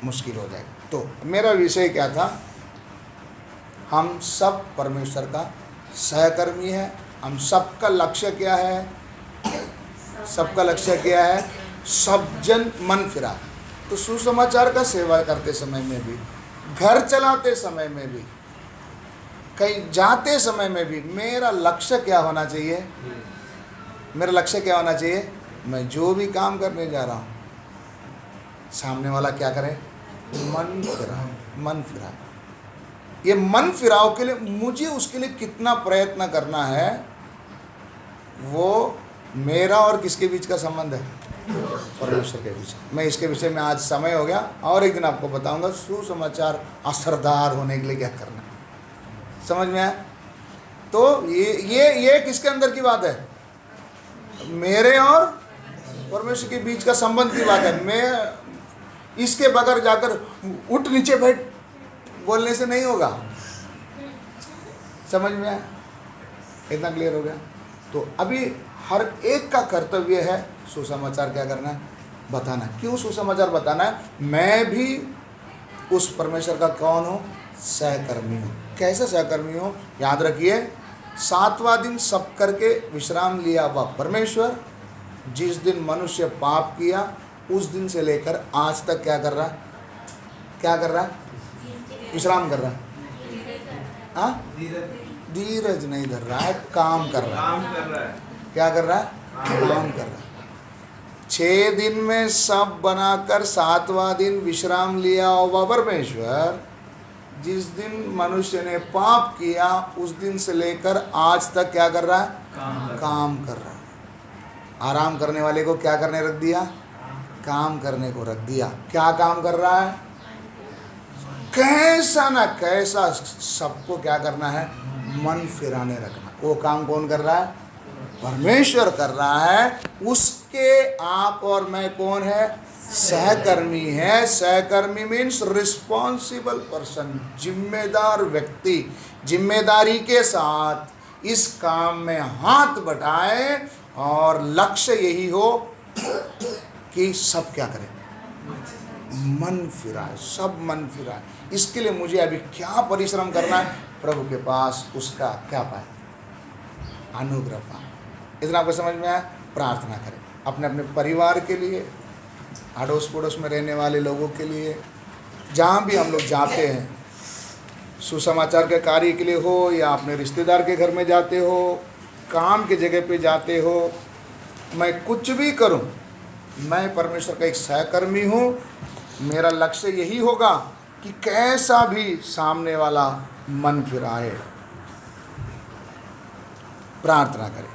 मुश्किल हो जाएगा। तो मेरा विषय क्या था, हम सब परमेश्वर का सहकर्मी है। हम सबका लक्ष्य क्या है, सबका लक्ष्य क्या है, सब जन मन फिरा। तो सुसमाचार का सेवा करते समय में भी, घर चलाते समय में भी, कहीं जाते समय में भी मेरा लक्ष्य क्या होना चाहिए, मेरा लक्ष्य क्या होना चाहिए, मैं जो भी काम करने जा रहा हूँ सामने वाला क्या करे, मन फिराए, मन फिराए। ये मन फिराव के लिए मुझे उसके लिए कितना प्रयत्न करना है, वो मेरा और किसके बीच का संबंध है, परमेश्वर के बीच। मैं इसके विषय में आज समय हो गया, और एक दिन आपको बताऊंगा सुसमाचार असरदार होने के लिए क्या करना, समझ में आया। तो ये किसके अंदर की बात है, मेरे और परमेश्वर के बीच का संबंध की बात है। मैं इसके बगैर जाकर उठ नीचे बैठ बोलने से नहीं होगा, समझ में आया, इतना क्लियर हो गया। तो अभी हर एक का कर्तव्य है सुसमाचार क्या करना है, बताना। क्यों सुसमाचार बताना है, मैं भी उस परमेश्वर का कौन हूँ, सहकर्मी हूँ। कैसे सहकर्मी हूँ, याद रखिए, 7वां दिन सब करके विश्राम लिया वह परमेश्वर। जिस दिन मनुष्य पाप किया उस दिन से लेकर आज तक क्या कर रहा है, क्या कर रहा है, विश्राम कर रहा है। हाँ, धीरज नहीं धर रहा है, काम कर रहा है। क्या कर रहा है, काम कर रहा है। 6 दिन में सब बनाकर 7वां दिन विश्राम लिया वह परमेश्वर। जिस दिन मनुष्य ने पाप किया उस दिन से लेकर आज तक क्या कर रहा है, काम कर रहा है। आराम करने वाले को क्या करने रख दिया, काम करने को रख दिया। क्या काम कर रहा है, कैसा ना कैसा सबको क्या करना है, मन फिराने रखना। वो काम कौन कर रहा है, परमेश्वर कर रहा है। उसके आप और मैं कौन है, सहकर्मी है। सहकर्मी मीन्स रिस्पॉन्सिबल पर्सन, जिम्मेदार व्यक्ति। जिम्मेदारी के साथ इस काम में हाथ बटाए और लक्ष्य यही हो कि सब क्या करें, मन फिराए, सब मन फिराए। इसके लिए मुझे अभी क्या परिश्रम करना है, प्रभु के पास उसका क्या पाए, अनुग्रह पाए। इतना आपको समझ में आया। प्रार्थना करें अपने अपने परिवार के लिए, अड़ोस पड़ोस में रहने वाले लोगों के लिए, जहाँ भी हम लोग जाते हैं, सुसमाचार के कार्य के लिए हो या अपने रिश्तेदार के घर में जाते हो, काम के जगह पे जाते हो, मैं कुछ भी करूं, मैं परमेश्वर का एक सहकर्मी हूं। मेरा लक्ष्य यही होगा कि कैसा भी सामने वाला मन फिराए। प्रार्थना करें।